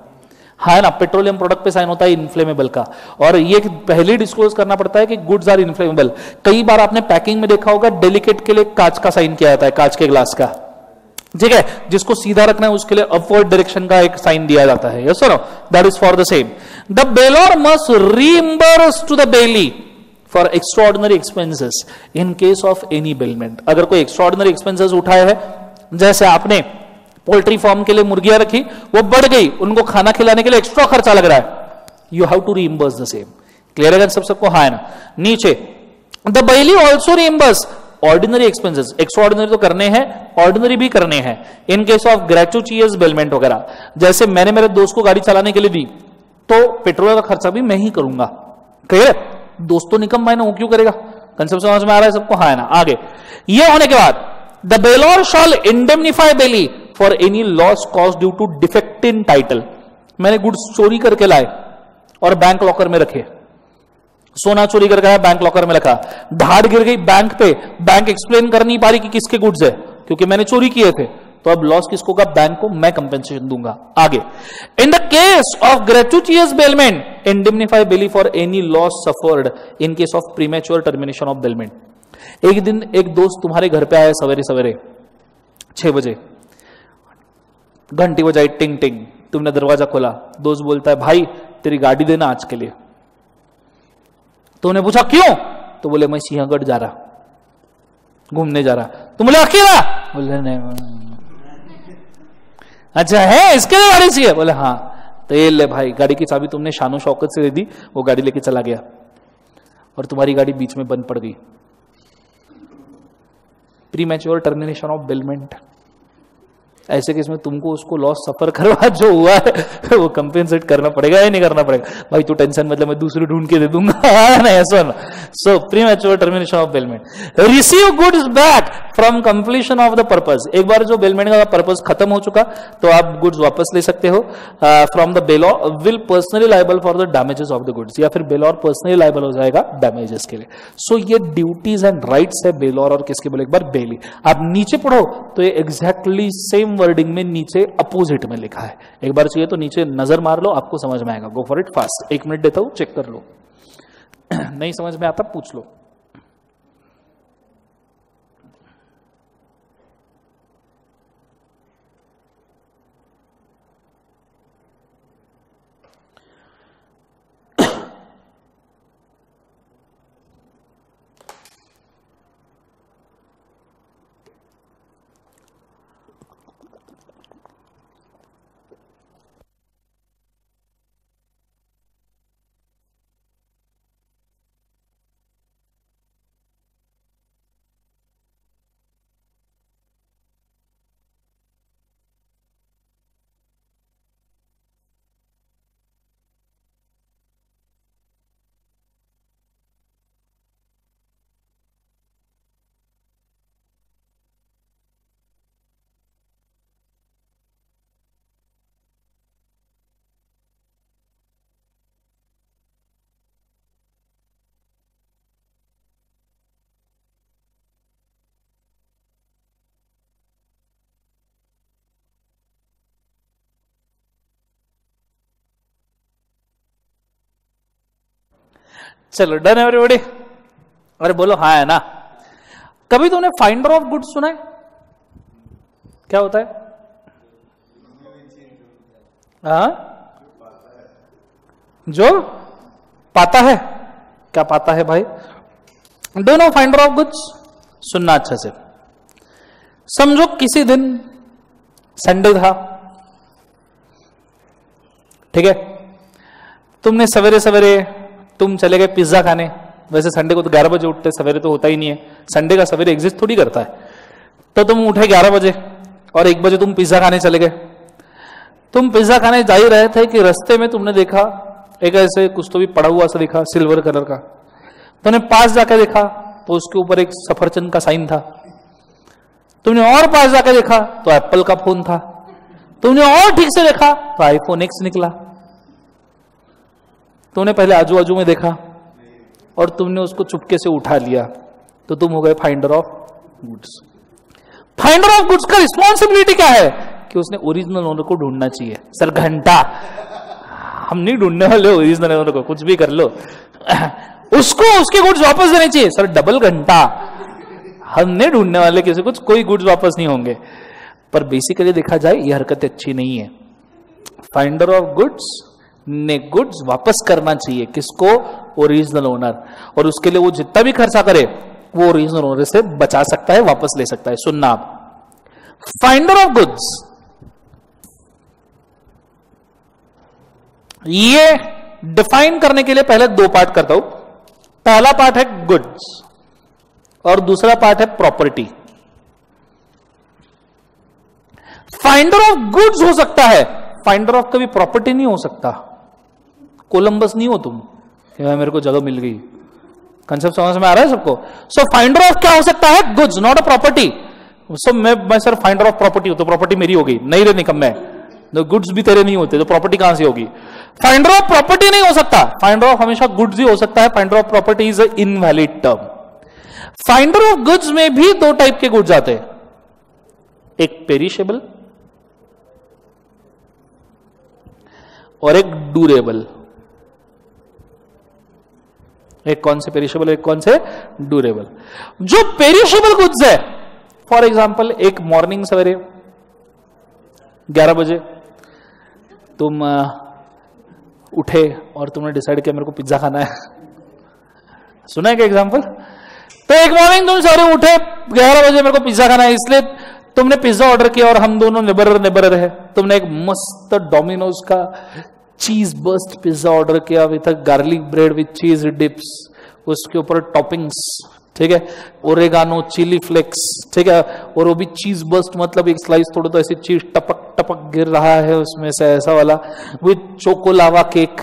है ना, पेट्रोलियम प्रोडक्ट पे साइन होता है इन्फ्लेमेबल का, और ये पहले डिस्क्लोज करना पड़ता है कि गुड्स आर इन्फ्लेमेबल। कई बार आपने पैकिंग में देखा होगा डेलिकेट के लिए कांच का साइन किया जाता है, कांच के ग्लास का, ठीक है, जिसको सीधा रखना है उसके लिए अपवर्ड डायरेक्शन का एक साइन दिया जाता है। यस और no? That is for the same. The bailor must reimburse to the bailee for extraordinary expenses in case of any bailment. अगर कोई एक्स्ट्राऑर्डिनरी एक्सपेंसेस उठाए हैं, जैसे आपने पोल्ट्री फार्म के लिए मुर्गियां रखी, वो बढ़ गई, उनको खाना खिलाने के लिए एक्स्ट्रा खर्चा लग रहा है, you have to reimburse the same. Clear है सबको? हाँ है ना? नीचे, the bailee also reimburse ordinary expenses. Extraordinary तो करने हैं, ऑर्डिनरी भी करने हैं in case of gratuitous bailment वगैरह। जैसे मैंने मेरे दोस्त को गाड़ी चलाने के लिए दी, तो पेट्रोल का खर्चा भी मैं ही करूंगा। क्लियर? दोस्तों निकम मैं क्यों करेगा? कंसेप्ट समझ में आ रहा है सबको? हाँ है ना? आगे, ये होने के बाद the bailor shall indemnify bailee for any loss cause due to defect in title. मैंने गुड्स चोरी करके लाए और बैंक लॉकर में रखे, सोना चोरी करके आया, बैंक लॉकर में रखा, धाड़ गिर गई बैंक पे, बैंक एक्सप्लेन कर नहीं पा रही कि किसके गुड्स है क्योंकि मैंने चोरी किए थे, तो अब लॉस किसको का? बैंक को। मैं कंपेंसेशन दूंगा। आगे, in the case of gratuitous bailment indemnify bailee for any loss suffered in case of premature termination of bailment. एक दिन एक दोस्त तुम्हारे घर पे आया सवेरे सवेरे 6 बजे, घंटी बजाई, टिंग टिंग, तुमने दरवाजा खोला, दोस्त बोलता है भाई तेरी गाड़ी देना आज के लिए। तो उन्हें पूछा क्यों? तो बोले मैं सिंहगढ़ जा रहा, घूमने जा रहा। तो बोले अकेला? बोले नहीं। अच्छा है, इसके लिए गाड़ी चाहिए? बोले हाँ। तो ये ले भाई, गाड़ी की चाबी तुमने शानो शौकत से दे दी, वो गाड़ी लेके चला गया और तुम्हारी गाड़ी बीच में बंद पड़ गई। Premature termination of bailment. ऐसे केस में तुमको उसको लॉस सफर करवा जो हुआ है वो कंपेंसेट करना पड़ेगा या नहीं करना पड़ेगा? भाई तू टेंशन मतलब मैं दूसरी ढूंढ के दे दूंगा नहीं ऐसा ना। So premature termination of bailment. Receive goods back from completion of the purpose. एक बार जो बेलमेंट का पर्पस खत्म हो चुका तो आप गुड्स वापस ले सकते हो। From the baler will personally liable for the damages of the goods, या फिर बेलर पर्सनली लायबल हो जाएगा डैमेजेस के लिए। सो ये ड्यूटीज एंड राइट्स है बेलर और किसके बोले एक बार बेली। आप नीचे पढ़ो तो ये एग्जैक्टली सेम वर्डिंग में नीचे अपोजिट में लिखा है। एक बार चाहिए तो नीचे नजर मार लो, आपको समझ में आएगा। Go for it fast. 1 minute देता हूं, चेक कर लो। नहीं समझ में आता पूछ लो। चलो डन एवरीबॉडी। अरे बोलो हाँ है ना। कभी तुमने फाइंडर ऑफ गुड्स सुना है? क्या होता है? हाँ, जो पाता है। क्या पाता है भाई? Do no finder of goods? सुनना अच्छा से। समझो किसी दिन संडे था, ठीक है, तुमने सवेरे सवेरे तुम चले गए पिज्जा खाने। वैसे संडे को तो 11 बजे उठते, सवेरे तो होता ही नहीं है, संडे का सवेरे एग्जिस्ट थोड़ी करता है। तो तुम उठे 11 बजे और 1 बजे तुम पिज्जा खाने चले गए। तुम पिज्जा खाने जा ही रहे थे कि रास्ते में तुमने देखा एक ऐसे कुछ तो भी पड़ा हुआ सा दिखा, सिल्वर कलर का। तुमने पास जाकर देखा तो उसके ऊपर एक सफरचंद का साइन था। तुमने और पास जाकर देखा तो एप्पल का फोन था, तुमने और ठीक से देखा तो आईफोन एक्स निकला। तुमने पहले आजू बाजू में देखा और तुमने उसको चुपके से उठा लिया, तो तुम हो गए finder of goods. Finder of goods का रिस्पॉन्सिबिलिटी क्या है कि उसने ओरिजिनल ओनर को ढूंढना चाहिए। सर घंटा, हम नहीं ढूंढने वाले ओरिजिनल ओनर को, कुछ भी कर लो, उसको उसके गुड्स वापस देने चाहिए। सर डबल घंटा, हम नहीं ढूंढने वाले किसी कुछ, कोई गुड्स वापस नहीं होंगे। पर बेसिकली देखा जाए ये हरकत अच्छी नहीं है। फाइंडर ऑफ गुड्स ने गुड्स वापस करना चाहिए, किसको? Original owner. और उसके लिए वो जितना भी खर्चा करे वो ओरिजिनल ओनर से बचा सकता है, वापस ले सकता है। सुनना आप, फाइंडर ऑफ गुड्स ये डिफाइन करने के लिए पहले दो पार्ट करता हूं। पहला पार्ट है गुड्स और दूसरा पार्ट है प्रॉपर्टी। फाइंडर ऑफ गुड्स हो सकता है, फाइंडर ऑफ कभी प्रॉपर्टी नहीं हो सकता। कोलंबस नहीं हो तुम कि मेरे को जगह मिल गई। कंसेप्ट समझ में आ रहा है सबको? सो फाइंडर ऑफ क्या हो सकता है? Goods, not a property. So मैं सर फाइंडर ऑफ प्रॉपर्टी हूं तो प्रॉपर्टी मेरी हो गई, नहीं रे निकम्मे है, तो गुड्स भी तेरे नहीं होते तो प्रॉपर्टी कहां से होगी? फाइंडर ऑफ प्रॉपर्टी नहीं हो सकता, फाइंडर ऑफ हमेशा गुड्स ही हो सकता है। Finder of property is invalid term. Finder of goods में भी दो टाइप के गुड्स आते हैं, एक पेरिशेबल और एक ड्यूरेबल। एक कौन से पेरिशेबल, एक कौन से ड्यूरेबल। जो पेरिशेबल गुड्स है, फॉर एग्जांपल एक मॉर्निंग सवेरे 11 बजे तुम उठे और तुमने डिसाइड किया मेरे को पिज्जा खाना है। सुना है क्या एग्जांपल? तो एक मॉर्निंग तुम सवेरे उठे 11 बजे मेरे को पिज्जा खाना है, इसलिए तुमने पिज्जा ऑर्डर किया और हम दोनों नेबर है। तुमने एक मस्त डोमिनोज का चीज बर्स्ट पिज्जा ऑर्डर किया विथ गार्लिक ब्रेड विथ चीज डिप्स, उसके ऊपर टॉपिंग्स, ठीक है, ओरेगानो, चिली फ्लेक्स, ठीक है, और वो भी चीज बर्स्ट, मतलब एक स्लाइस तोड़ो तो ऐसी चीज टपक टपक गिर रहा है उसमें से, ऐसा वाला, विथ चोको लावा केक,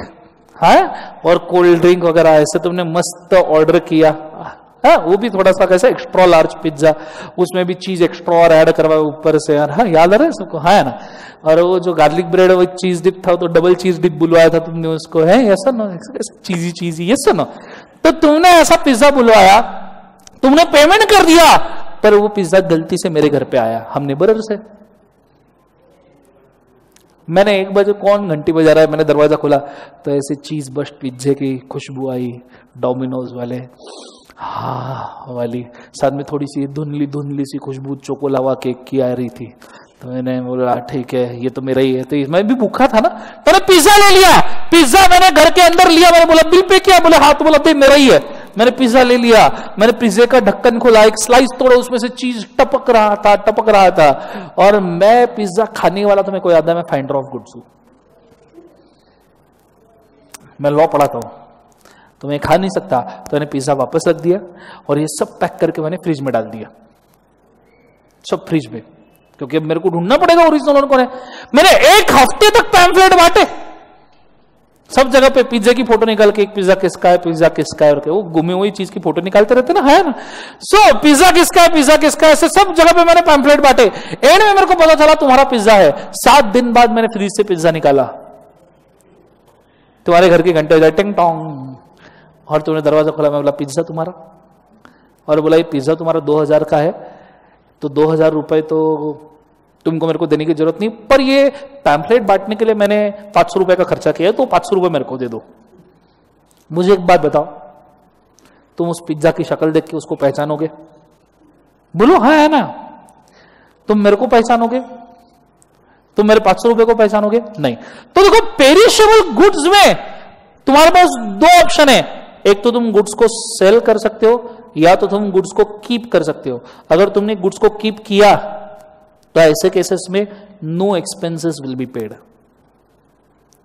हाँ, और कोल्ड ड्रिंक वगैरह, ऐसे तुमने मस्त ऑर्डर किया। हाँ, वो भी थोड़ा सा कैसा एक्स्ट्रा लार्ज पिज्जा, उसमें भी चीज एक्स्ट्रा और ऐड करवाया ऊपर से यार। हाँ, याद आ रहा है सबको? हाँ है ना? और वो जो गार्लिक ब्रेड वो चीज डिप था तो डबल चीज डिप बुलवाया था तुमने उसको, है ऐसा ना, चीजी ये सुनो। तो तुमने ऐसा पिज्जा बुलवाया, तुमने पेमेंट कर दिया, पर वो पिज्जा गलती से मेरे घर पे आया, हम नेबर से। मैंने 1 बजे, कौन घंटी बजा रहा है, मैंने दरवाजा खोला तो ऐसे चीज बस्ट पिज्जे की खुशबू आई, डोमिनोज वाले हाँ वाली, साथ में थोड़ी सी धुंधली सी खुशबू चोको लावा केक की आ रही थी। तो मैंने बोला ठीक है ये तो मेरा ही है, तो मैं भी भूखा था ना, मैंने पिज्जा ले लिया। पिज्जा मैंने घर के अंदर लिया, मैंने बोला बिल पे किया, बोला हाँ, तो बोला भाई मेरा ही है। मैंने पिज्जा ले लिया, मैंने पिज्जे का ढक्कन खोला, एक स्लाइस तोड़ा, उसमें से चीज टपक रहा था और मैं पिज्जा खाने वाला था। मेरे को याद है मैं फाइंडर ऑफ गुड्स हूं, मैं लॉ पढ़ाता हूं, तो मैं खा नहीं सकता, तो मैंने पिज्जा वापस रख दिया और ये सब पैक करके मैंने फ्रिज में डाल दिया, सब फ्रिज में, क्योंकि अब मेरे को ढूंढना पड़ेगा ओरिजिनल ओनर कौन है। मैंने 1 हफ्ते तक पैम्फलेट बांटे सब जगह पे, पिज्जा की फोटो निकाल के, एक पिज्जा किसका है, पिज्जा किसका है, और वो घूमी हुई चीज की फोटो निकालते रहते ना, है ना। सो पिज्जा किसका है, पिज्जा किसका है, ऐसे सब जगह पे मैंने पैम्फलेट बांटे। एंड में मेरे को पता चला तुम्हारा पिज्जा है। 7 दिन बाद मैंने फ्रिज से पिज्जा निकाला, तुम्हारे घर के घंटे हो जाए टिंग टोंग, और तुमने दरवाजा खोला, मैं बोला पिज्जा तुम्हारा, और बोला ये पिज्जा तुम्हारा 2000 का है, तो 2000 रुपए तो तुमको मेरे को देने की जरूरत नहीं, पर ये पैम्फलेट बांटने के लिए मैंने 500 रुपए का खर्चा किया है, तो 500 रुपए मेरे को दे दो। मुझे एक बात बताओ, तुम उस पिज्जा की शक्ल देख के उसको पहचानोगे? बोलो हाँ है ना। तुम मेरे को पहचानोगे? तुम मेरे 500 रुपए को पहचानोगे? नहीं। तो देखो पेरिशेबल गुड्स में तुम्हारे पास 2 ऑप्शन है, एक तो तुम गुड्स को सेल कर सकते हो, या तो तुम गुड्स को कीप कर सकते हो। अगर तुमने गुड्स को कीप किया तो ऐसे केसेस में no expenses will be paid,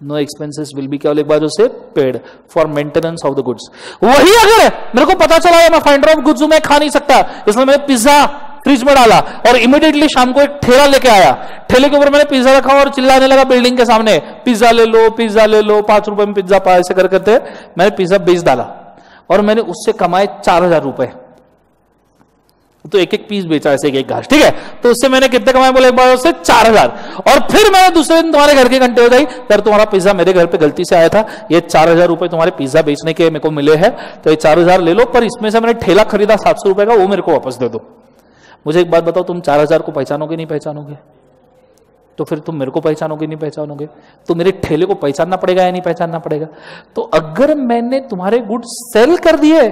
no expenses will be क्या एक बार से paid for maintenance of the goods. वही अगर मेरे को पता चला है मैं फाइंडर ऑफ गुड्स हूं, मैं खा नहीं सकता, इसलिए मैंने पिज्जा फ्रिज में डाला और इमीडिएटली शाम को एक ठेला लेके आया, ठेले के ऊपर मैंने पिज्जा रखा और चिल्लाने लगा बिल्डिंग के सामने, पिज्जा ले लो, पिज्जा ले लो, 5 रुपए में पिज्जा पा, ऐसे करते मैंने पिज्जा बेच डाला और मैंने उससे कमाए 4000 रुपए। तो एक एक पीस बेचा ऐसे, एक एक घास, ठीक है। तो उससे मैंने कितने कमाए बोले एक बार, उससे 4000। और फिर मैंने दूसरे दिन तुम्हारे घर के घंटे हो गई, यार तुम्हारा पिज्जा मेरे घर पे गलती से आया था, ये 4000 रुपए तुम्हारे पिज्जा बेचने के मेरे को मिले हैं, तो ये 4000 ले लो, पर इसमें से मैंने ठेला खरीदा 700 रुपए का, वो मेरे को वापस दे दो। मुझे एक बात बताओ, तुम 4000 को पहचानोगे नहीं पहचानोगे? तो फिर तुम मेरे को पहचानोगे नहीं पहचानोगे? तो मेरे ठेले को पहचानना पड़ेगा या नहीं पहचानना पड़ेगा? तो अगर मैंने तुम्हारे गुड्स सेल कर दिए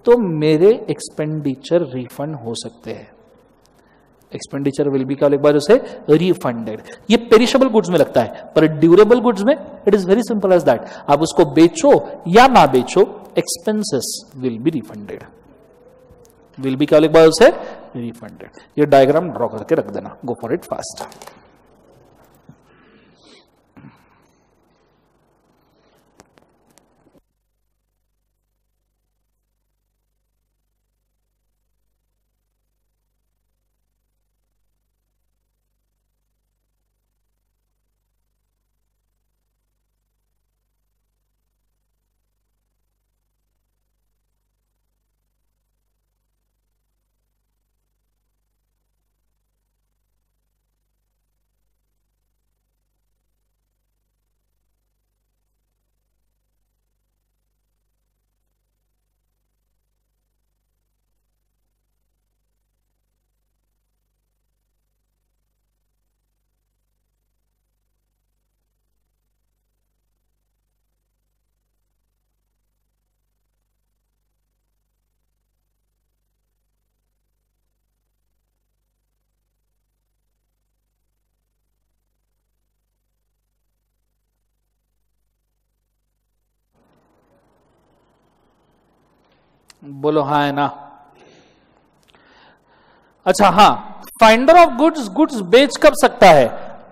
तो मेरे एक्सपेंडिचर रिफंड हो सकते हैं। एक्सपेंडिचर विल बी क्या एक बार उसे रिफंडेड। ये पेरिशेबल गुड्स में लगता है, पर ड्यूरेबल गुड्स में it is very simple as that. आप उसको बेचो या ना बेचो, expenses will be refunded. Will be क्या एक बार उसे रिफंडेड। ये डायग्राम ड्रॉ करके रख देना, गो फॉर इट फास्ट। बोलो हाँ है ना? अच्छा हाँ, फाइंडर ऑफ गुड्स, गुड्स बेच कब सकता है?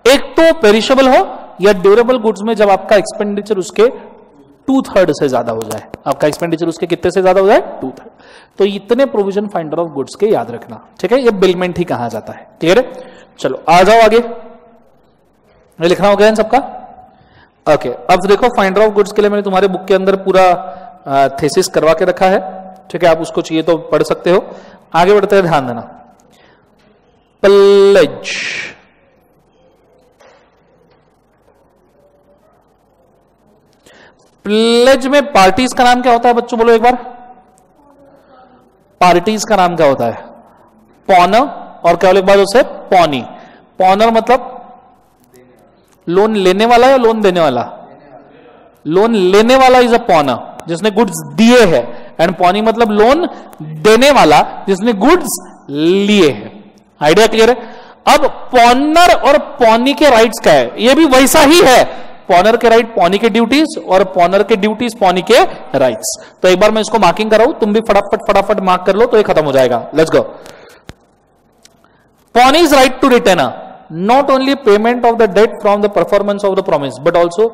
एक तो पेरिशेबल हो या ड्यूरेबल गुड्स में जब आपका एक्सपेंडिचर उसके 2/3 से ज्यादा हो जाए। आपका एक्सपेंडिचर उसके कितने से ज्यादा हो जाए? 2/3। तो इतने प्रोविजन फाइंडर ऑफ गुड्स के याद रखना, ठीक है। ये बिलमेंट ही कहा जाता है, क्लियर है? चलो आ जाओ आगे, लिखना हो गया इन सबका? ओके, अब देखो फाइंडर ऑफ गुड्स के लिए मैंने तुम्हारे बुक के अंदर पूरा थेसिस करवा के रखा है, ठीक है। आप उसको चाहिए तो पढ़ सकते हो। आगे बढ़ते हैं, ध्यान देना। प्लेज, प्लेज में पार्टीज का नाम क्या होता है बच्चों? बोलो एक बार। पार्टीज का नाम क्या होता है? पॉनर, और क्या बोले एक बार उसे? पॉनी। पॉनर मतलब लोन लेने वाला या लोन देने वाला? लोन लेने वाला इज अ पॉनर, जिसने गुड्स दिए हैं, एंड पॉनी मतलब लोन देने वाला जिसने गुड्स लिए हैं। आइडिया क्लियर है? अब पॉनर और पॉनी के राइट्स क्या है? ये भी वैसा ही है। पॉनर के राइट पॉनी के ड्यूटीज, और पॉनर के ड्यूटीज पॉनी के राइट्स। तो एक बार मैं इसको मार्किंग कराऊं, तुम भी फटाफट मार्क कर लो, तो ये खत्म हो जाएगा। Let's go. Pawnee's right to retainer, not only payment of the debt from the performance of the promise, but also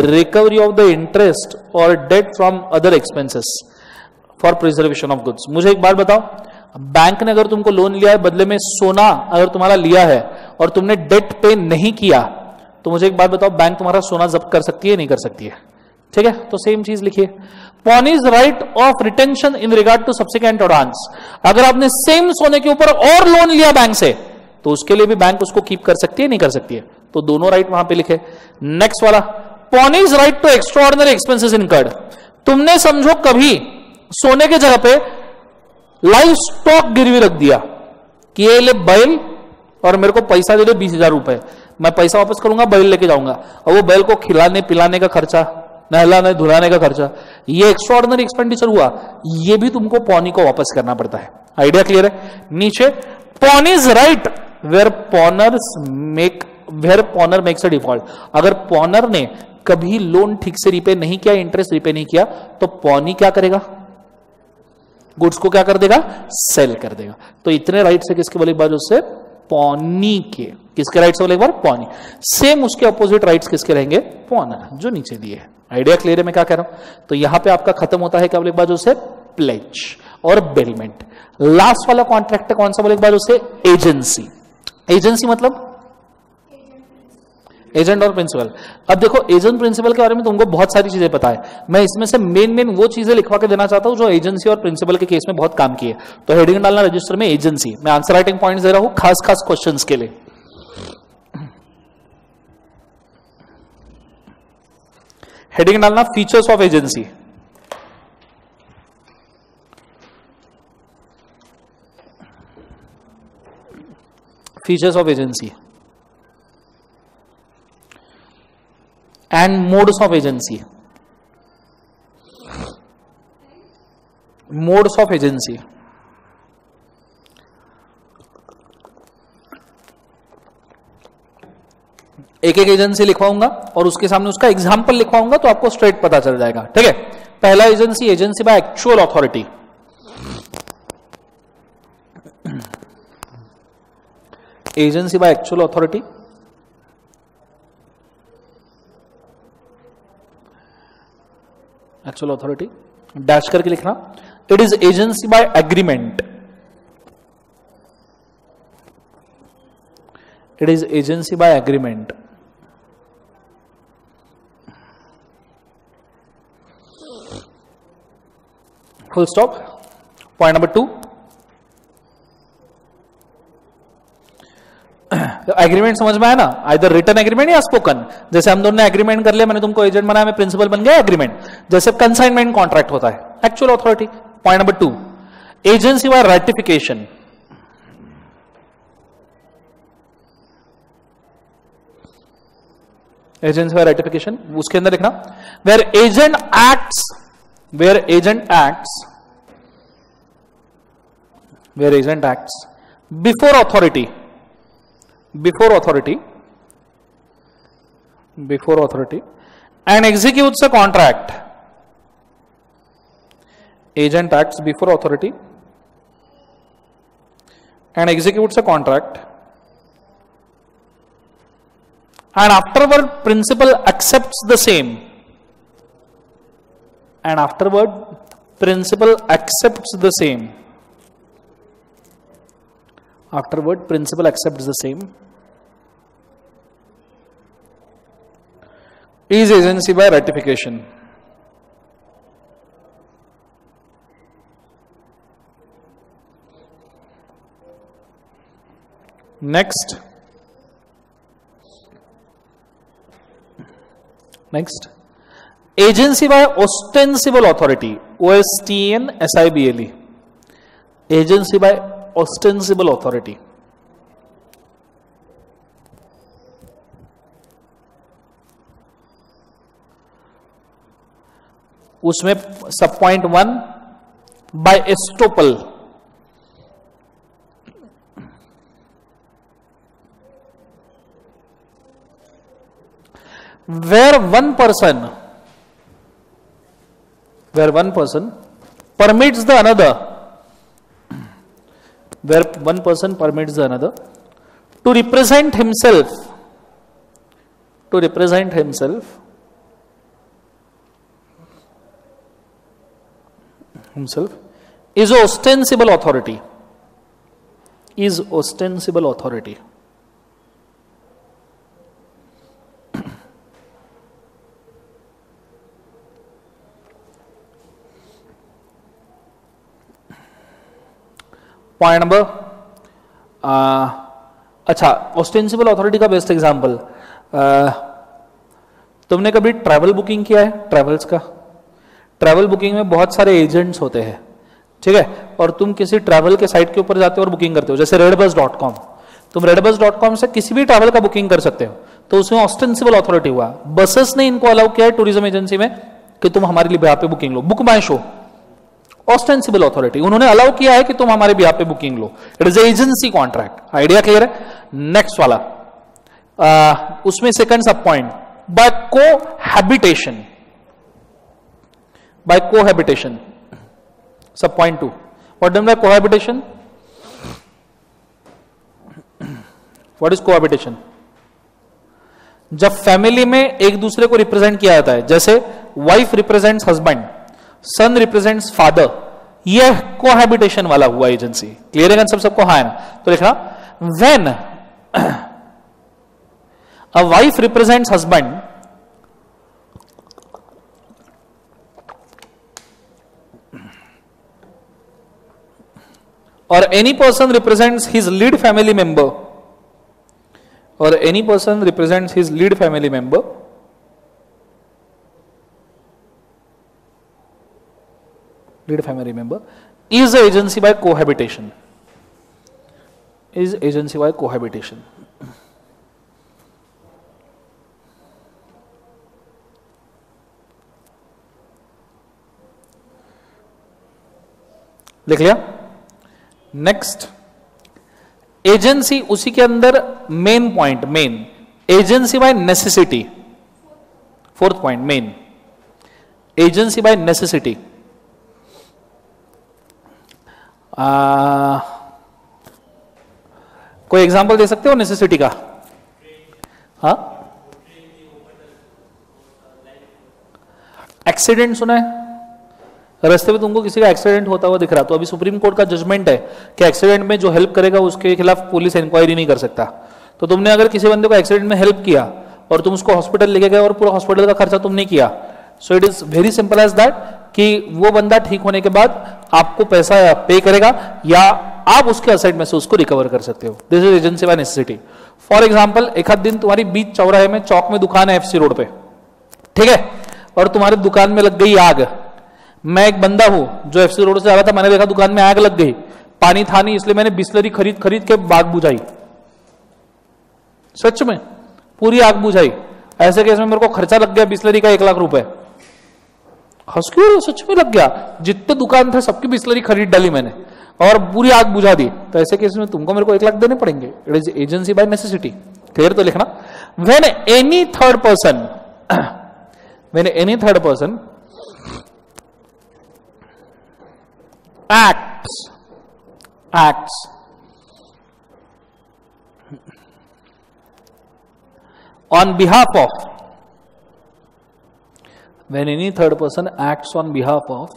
recovery of the interest or debt from other expenses for preservation of goods. मुझे एक बात बताओ, bank ने अगर तुमको loan लिया है, बदले में सोना अगर तुम्हारा लिया है और तुमने डेट पे नहीं किया, तो मुझे एक बात बताओ, बैंक तुम्हारा सोना जब्त कर सकती है नहीं कर सकती है? ठीक है, तो सेम चीज लिखिए। Pawnee's right of retention in regard to subsequent advance, अगर आपने सेम सोने के ऊपर और लोन लिया बैंक से, तो उसके लिए भी बैंक उसको कीप कर सकती है नहीं कर सकती है? तो दोनों राइट वहां पे लिखे। नेक्स्ट वाला, pawnee's right to extraordinary expenses incurred, तुमने समझो कभी सोने के जगह पे लाइव स्टॉक गिरवी रख दिया कि ये ले बैल और मेरे को पैसा दे दो 20,000 रुपए, मैं पैसा वापस करूंगा, बैल लेके जाऊंगा, और वो बैल को खिलाने पिलाने का खर्चा, नहलाने धुलाने का खर्चा, ये एक्स्ट्राऑर्डिनरी एक्सपेंडिचर हुआ, ये भी तुमको पॉनी को वापस करना पड़ता है। आइडिया क्लियर है? नीचे, pawnee's right where pawnor makes a default, अगर पॉनर ने कभी लोन ठीक से रिपे नहीं किया, इंटरेस्ट रिपे नहीं किया, तो पॉनी क्या करेगा? गुड्स को क्या कर देगा? सेल कर देगा। तो इतने राइट से किसके बोले एक बार? उससे पॉनी के। किसके राइट से बोले एक बार? पॉनी। सेम उसके अपोजिट राइट्स किसके रहेंगे? पॉनर, जो नीचे दिए है। आइडिया क्लियर है मैं क्या कह रहा हूं? तो यहां पे आपका खत्म होता है क्या बोले एक बार? उससे प्लेज और बेलमेंट। लास्ट वाला कॉन्ट्रैक्ट कौन सा बोले एक बार? उससे एजेंसी। एजेंसी मतलब एजेंट और प्रिंसिपल। अब देखो एजेंट प्रिंसिपल के बारे में तुमको बहुत सारी चीजें पता है, मैं इसमें से मेन वो चीजें लिखवा के देना चाहता हूं जो एजेंसी और प्रिंसिपल के केस में बहुत काम की है। तो हेडिंग डालना रजिस्टर में एजेंसी, मैं आंसर राइटिंग पॉइंट्स दे रहा हूं खास खास क्वेश्चंस के लिए। हेडिंग डालना features of agency, features of agency and modes of agency, modes of agency। एक एक एजेंसी लिखवाऊंगा और उसके सामने उसका एग्जाम्पल लिखवाऊंगा तो आपको स्ट्रेट पता चल जाएगा, ठीक है। पहला agency, agency by actual authority. Agency by actual authority, actual authority dash करके लिखना। It is agency by agreement, it is agency by agreement. Full stop. Point number 2, agreement समझ में आया ना, आइदर रिटन एग्रीमेंट या स्पोकन। जैसे हम दोनों ने एग्रीमेंट कर लिया, मैंने तुमको एजेंट बनाया, मैं प्रिंसिपल बन गया, एग्रीमेंट। जैसे कंसाइनमेंट कॉन्ट्रैक्ट होता है, actual authority. Point number 2, agency by ratification. Agency by ratification, उसके अंदर लिखना where agent acts, where agent acts, where agent acts before authority, before authority, before authority and executes a contract. Agent acts before authority and executes a contract, and afterward principal accepts the same, and afterward principal accepts the same, afterward principal accepts the same, is agency by ratification. Next, agency by ostensible authority, OSTENSIBLE, agency by ostensible authority। उसमें सब point 1 by estoppel, where one person permits the another, where one person permits the another to represent himself, is ostensible authority, is ostensible authority। Point number, अच्छा, ostensible authority का best example, तुमने कभी travel booking किया है? Travels का, travel booking में बहुत सारे एजेंट्स होते हैं, ठीक है, और तुम किसी ट्रैवल के साइट के ऊपर जाते हो और बुकिंग करते हो, जैसे redbus.com, तुम redbus.com से किसी भी ट्रैवल का बुकिंग कर सकते हो, तो उसमें ऑस्टेंसिबल अथॉरिटी हुआ। बसेस ने इनको अलाउ किया है टूरिज्म एजेंसी में कि तुम हमारे लिए बिहाफ पे बुकिंग लो, book my show, ostensible authority, उन्होंने अलाउ किया है कि तुम हमारे बिहाफ पे बुकिंग लो, it is agency contract. Idea clear है? नेक्स्ट वाला, उसमें सेकंड सब point, by cohabitation, by cohabitation, sub point 2, what do you mean by cohabitation? What is cohabitation? जब फैमिली में एक दूसरे को रिप्रेजेंट किया जाता है, जैसे वाइफ रिप्रेजेंट्स हस्बैंड, सन रिप्रेजेंट्स फादर, यह कोहैबिटेशन वाला हुआ एजेंसी। क्लियर है? सबको हाँ है ना? तो लिखना, when A wife represents husband or any person represents his lead family member, or any person represents his lead family member, is agency by cohabitation. Is agency by cohabitation. लिख लिया. Next, agency उसी के अंदर main point, main agency bye necessity. Fourth point main agency bye necessity. कोई example दे सकते हो necessity का? हाँ, एक्सीडेंट सुना है? रास्ते में तुमको किसी का एक्सीडेंट होता हुआ दिख रहा, तो अभी सुप्रीम कोर्ट का जजमेंट है कि एक्सीडेंट में जो हेल्प करेगा उसके खिलाफ पुलिस इंक्वायरी नहीं कर सकता. तो तुमने अगर किसी बंदे को एक्सीडेंट में हेल्प किया और तुम उसको हॉस्पिटल लेके गए और पूरा हॉस्पिटल का खर्चा तुमने किया, so it is very simple as that कि वो बंदा ठीक होने के बाद आपको पैसा पे करेगा या आप उसके असेट में से उसको रिकवर कर सकते हो. This is agency bye necessity. For example, एक आध दिन तुम्हारी बीच चौराहे में चौक में दुकान है एफसी रोड पे, ठीक है, और तुम्हारी दुकान में लग गई आग. मैं एक बंदा हूं जो एफसी रोड से आ रहा था, मैंने देखा दुकान में आग लग गई, पानी था नहीं, इसलिए मैंने बिस्लरी खरीद खरीद के आग बुझाई. सच में पूरी आग बुझाई. ऐसे केस में मेरे को खर्चा लग गया बिस्लरी का 1 लाख रुपए. हंस क्यों, सच में लग गया. जितने दुकान थे सबकी बिस्लरी खरीद डाली मैंने और पूरी आग बुझा दी. तो ऐसे केस में तुमको मेरे को 1 लाख देने पड़ेंगे. It is agency bye necessity. Clear? तो लिखना, when any third person acts on behalf of, when any third person acts on behalf of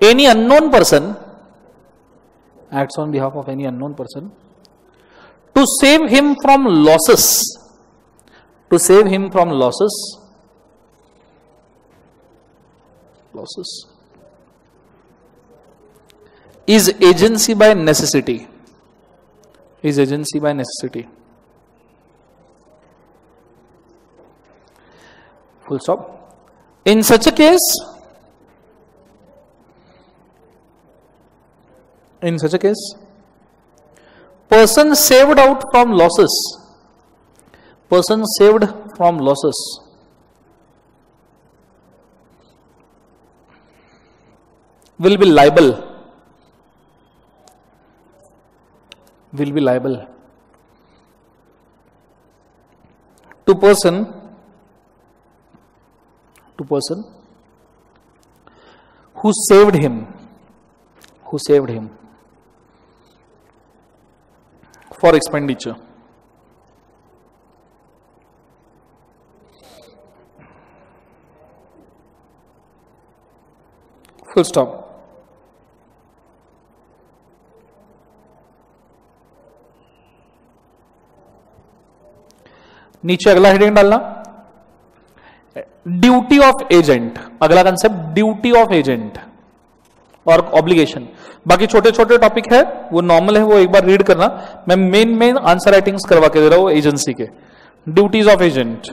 any unknown person, acts on behalf of any unknown person to save him from losses, is agency by necessity. Full stop. In such a case, person saved from losses will be liable to person who saved him for expenditure. Full stop. नीचे अगला heading डालना, duty of agent. अगला concept duty of agent और obligation. बाकी छोटे छोटे topic है, वो नॉर्मल है, वो एक बार रीड करना. मैं मेन आंसर राइटिंग्स करवा के दे रहा हूं एजेंसी के. Duties of agent.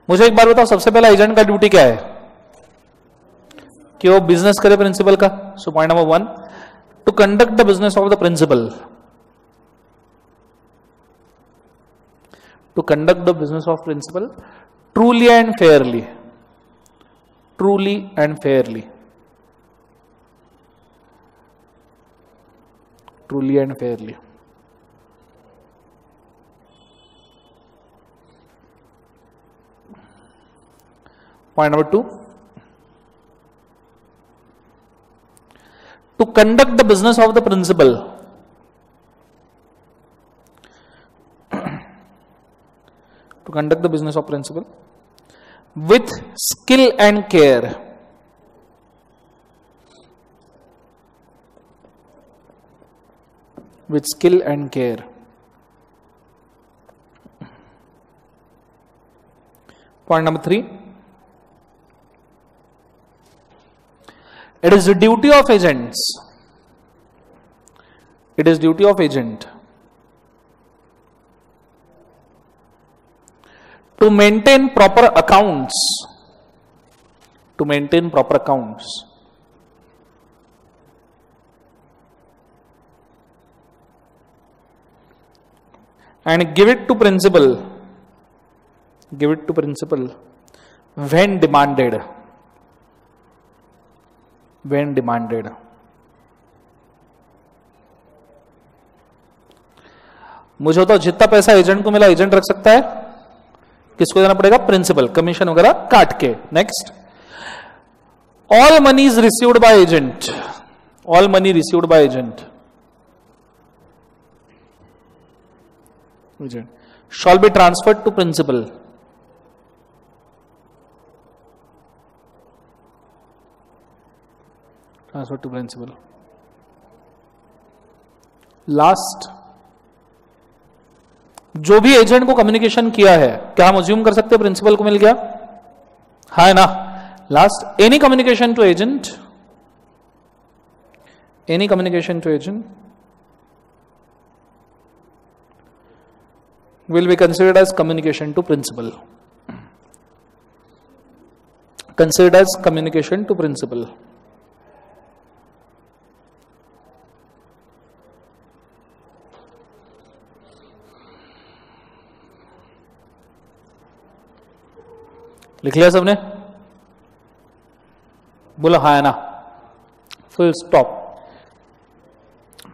मुझे एक बार बताओ, सबसे पहला एजेंट का ड्यूटी क्या है? कि वो बिजनेस करे प्रिंसिपल का. So point number 1, to conduct the business of the principal. To conduct the business of principal truly and fairly. Point number 2, to conduct the business of the principal with skill and care. with skill and care. Point number 3. It is the duty of agents. It is duty of agent to maintain proper accounts. To maintain proper accounts. And give it to principal. Give it to principal when demanded. When demanded. मुझे बताओ जितना पैसा agent को मिला agent रख सकता है, किसको देना पड़ेगा? प्रिंसिपल, कमीशन वगैरह काट के. Next, all money is received by agent. All money received by agent shall be transferred to principal. Transferred to principal. Last, जो भी एजेंट को कम्युनिकेशन किया है, क्या हम अज्यूम कर सकते हैं प्रिंसिपल को मिल गया? है ना? Last, any communication to agent, any communication to agent will be considered as communication to principal. Considered as communication to principal. लिख लिया सबने? बोला हाँ है ना? Full stop.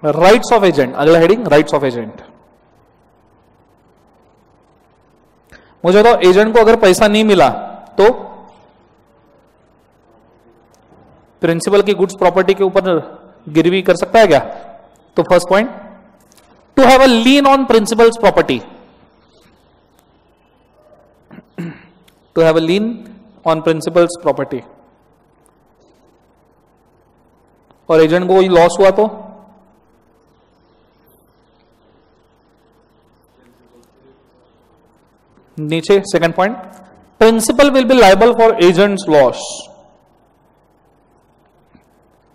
Rights of agent, अगला हेडिंग राइट्स ऑफ एजेंट. मुझे तो एजेंट को अगर पैसा नहीं मिला तो प्रिंसिपल की गुड्स प्रॉपर्टी के ऊपर गिरवी कर सकता है क्या? तो first point, to have a lien on principal's property. To have a lien on principal's property. और एजेंट को कोई लॉस हुआ तो नीचे second point, principal will be liable for agent's loss.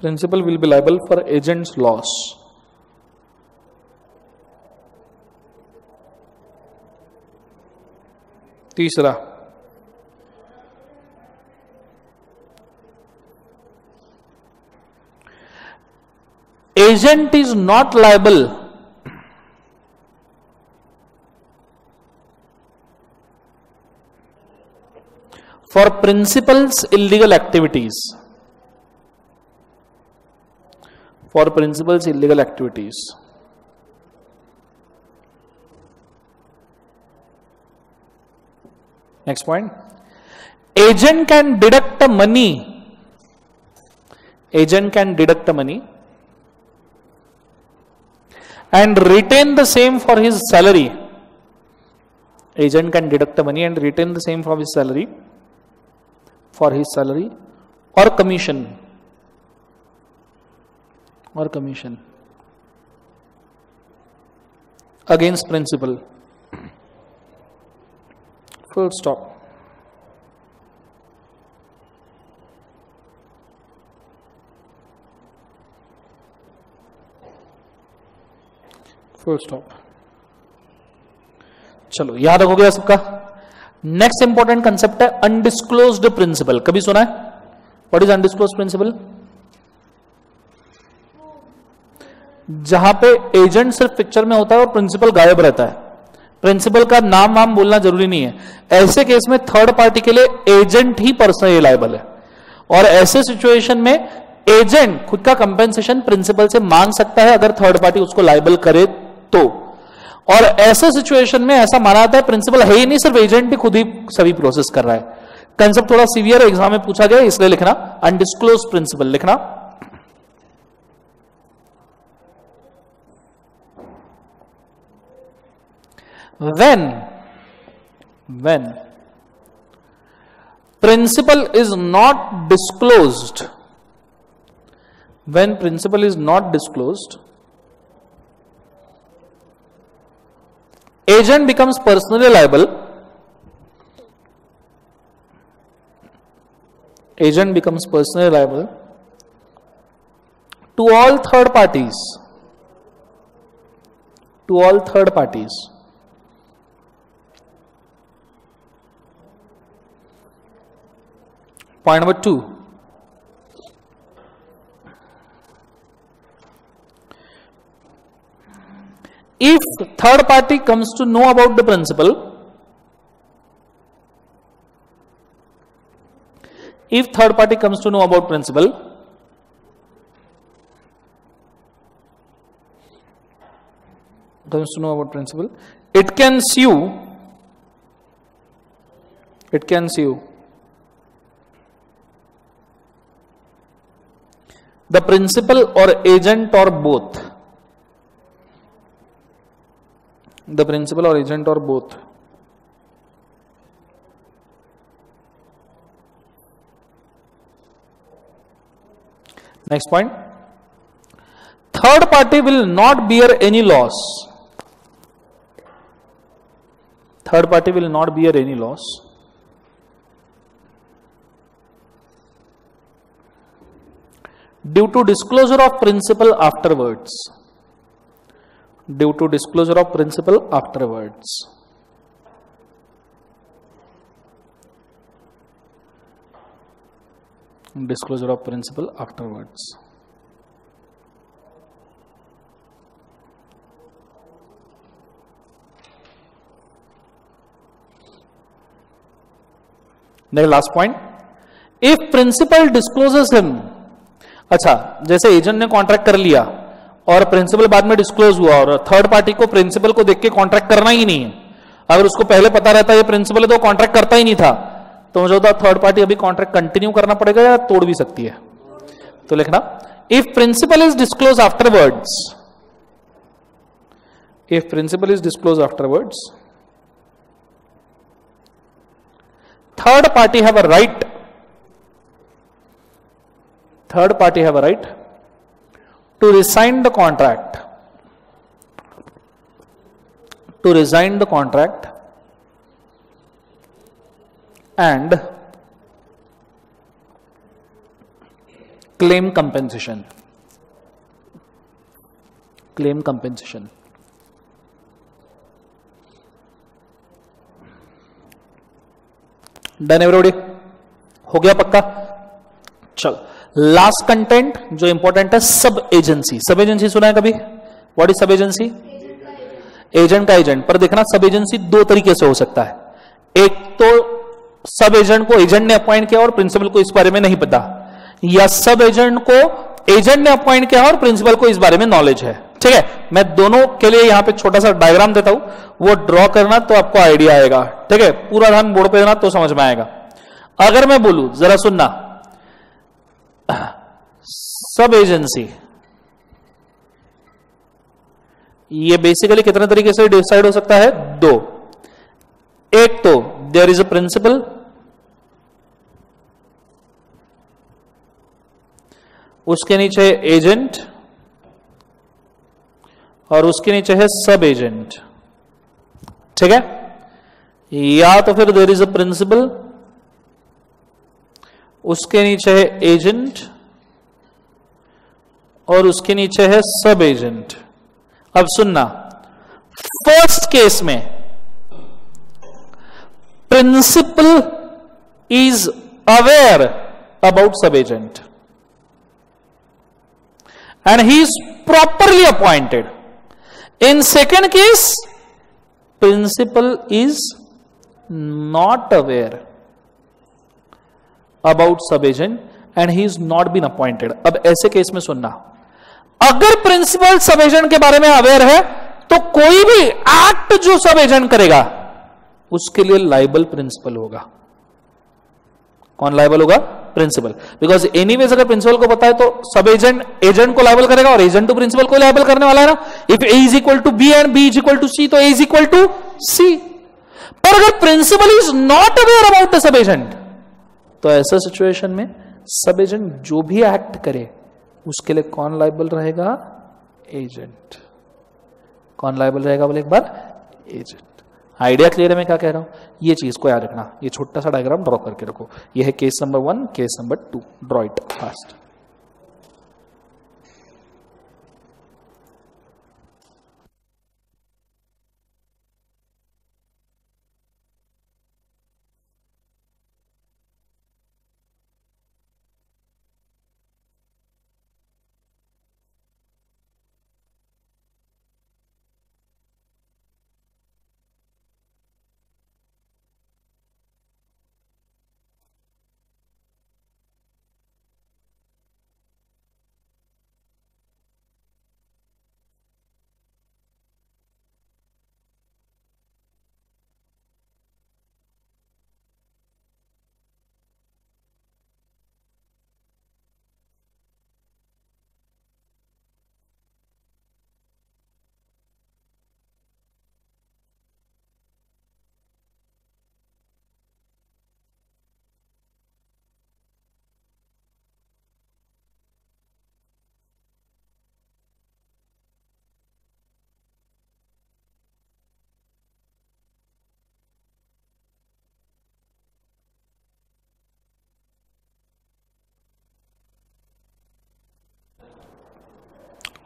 Principal will be liable for agent's loss. तीसरा, agent is not liable for principal's illegal activities. For principal's illegal activities. Next point, agent can deduct the money. Agent can deduct the money and retain the same for his salary. Agent can deduct the money and retain the same for his salary. For his salary or commission. Or commission. Against principal. Full stop. Full stop. चलो याद हो गया सबका? Next important concept है undisclosed principal. कभी सुना है? What is undisclosed principal? जहां पे एजेंट सिर्फ पिक्चर में होता है और प्रिंसिपल गायब रहता है. प्रिंसिपल का नाम वाम बोलना जरूरी नहीं है. ऐसे केस में थर्ड पार्टी के लिए एजेंट ही पर्सनली लायबल है. और ऐसे सिचुएशन में एजेंट खुद का कंपेंसेशन प्रिंसिपल से मांग सकता है अगर थर्ड पार्टी उसको लायबल करे तो. और ऐसे सिचुएशन में ऐसा माना जाता है प्रिंसिपल है ही नहीं, सिर्फ एजेंट ही खुद ही सभी प्रोसेस कर रहा है. कंसेप्ट थोड़ा सीवियर एग्जाम में पूछा गया इसलिए लिखना अनडिस्क्लोज प्रिंसिपल लिखना. when principal is not disclosed, when principal is not disclosed, agent becomes personally liable. Agent becomes personally liable to all third parties. To all third parties. Point number 2. If third party comes to know about the principal, if third party comes to know about principal, it can sue. It can sue the principal or agent or both. The principal or agent or both. Next point. Third party will not bear any loss. Third party will not bear any loss due to disclosure of principal afterwards. Due to disclosure of principal afterwards. Disclosure of principal afterwards. Next, last point. If principal discloses him, अच्छा, जैसे agent ने contract कर लिया और principal बाद में disclose हुआ और थर्ड पार्टी को प्रिंसिपल को देख के कॉन्ट्रैक्ट करना ही नहीं है, अगर उसको पहले पता रहता है ये प्रिंसिपल है तो कॉन्ट्रैक्ट करता ही नहीं था, तो मुझे होता थर्ड पार्टी अभी कॉन्ट्रैक्ट कंटिन्यू करना पड़ेगा या तोड़ भी सकती है. तो लिखना, if principal is disclose afterwards, if principal is disclose afterwards, third party have a right, third party have a right to resign the contract, to resign the contract and claim compensation, claim compensation. Done everybody? हो गया पक्का? चलो, last content जो important है, सब agency. सब agency सुना है कभी? व्हाट इज सब एजेंसी? एजेंट का एजेंट. पर देखना, सब एजेंसी दो तरीके से हो सकता है. एक तो सब एजेंट को एजेंट ने अपॉइंट किया और प्रिंसिपल को इस बारे में नहीं पता, या सब एजेंट को एजेंट ने अपॉइंट किया और प्रिंसिपल को इस बारे में नॉलेज है. ठीक है, मैं दोनों के लिए यहां पे छोटा सा डायग्राम देता हूं, वो ड्रॉ करना तो आपको आइडिया आएगा. ठीक है, पूरा ध्यान बोर्ड पे देना तो समझ में आएगा. अगर मैं बोलूं, जरा सुनना, सब एजेंसी, ये बेसिकली कितने तरीके से डिसाइड हो सकता है? दो. एक तो देयर इज अ प्रिंसिपल, उसके नीचे एजेंट और उसके नीचे है सब एजेंट. ठीक है, या तो फिर देयर इज अ प्रिंसिपल, उसके नीचे है एजेंट और उसके नीचे है सब एजेंट. अब सुनना, फर्स्ट केस में प्रिंसिपल इज अवेयर अबाउट सब agent and he is properly appointed. In second case, principal is not aware about sub-agent and he is not been appointed. अब ऐसे केस में सुनना, अगर प्रिंसिपल सब एजेंट के बारे में अवेयर है तो कोई भी एक्ट जो सब एजेंट करेगा उसके लिए लाइबल प्रिंसिपल होगा. कौन लाइबल होगा? प्रिंसिपल. बिकॉज एनीवेज अगर प्रिंसिपल को पता है तो सब एजेंट एजेंट को लाइबल करेगा और एजेंट टू प्रिंसिपल को लाइबल करने वाला है ना. If A is equal to B and B is equal to C तो A is equal to C. पर अगर principal is not aware about the sub agent तो ऐसा सिचुएशन में सब एजेंट जो भी एक्ट करे उसके लिए कौन लाइबल रहेगा? एजेंट. कौन लाइबल रहेगा? बोले एक बार, एजेंट। आइडिया क्लियर है मैं क्या कह रहा हूं? ये चीज को याद रखना, ये छोटा सा डायग्राम ड्रॉ करके रखो। ये है case number 1, case number 2, draw it fast.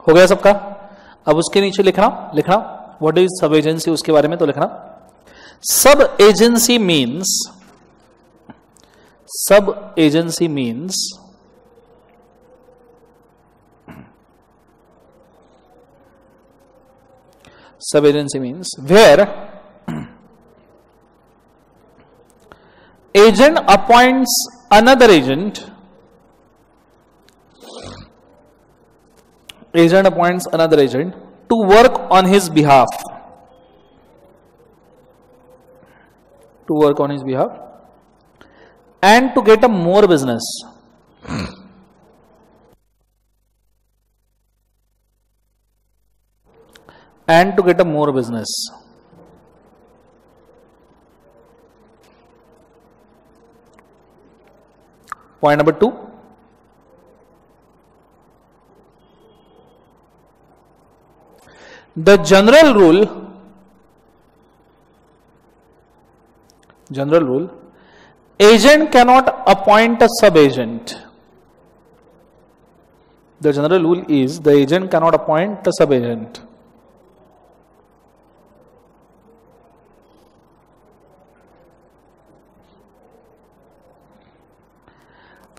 हो गया सबका? अब उसके नीचे लिखना व्हाट इज सब एजेंसी, उसके बारे में तो लिखना सब agency means where agent appoints another agent to work on his behalf and to get a more business. Point number 2. The general rule, agent cannot appoint a sub-agent. The general rule is the agent cannot appoint a sub-agent.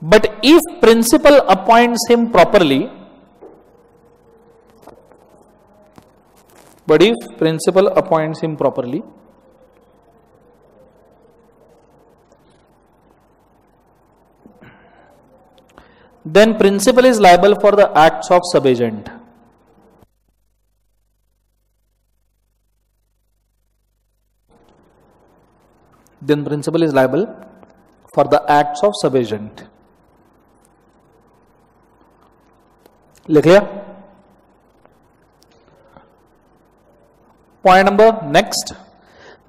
But if principal appoints him properly, then principal is liable for the acts of sub-agent. लिख लिया? Point number next.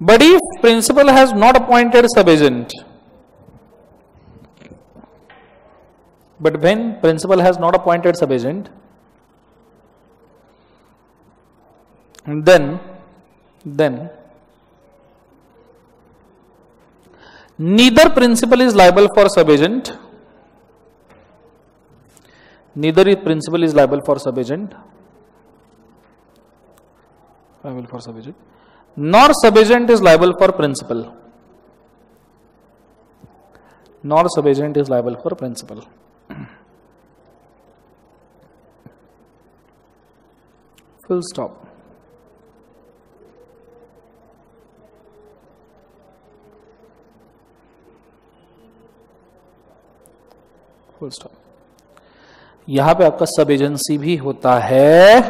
But if principal has not appointed sub-agent, but when principal has not appointed sub-agent, then neither principal is liable for sub-agent, nor sub-agent is liable for principal. Full stop. यहां पे आपका सब agency भी होता है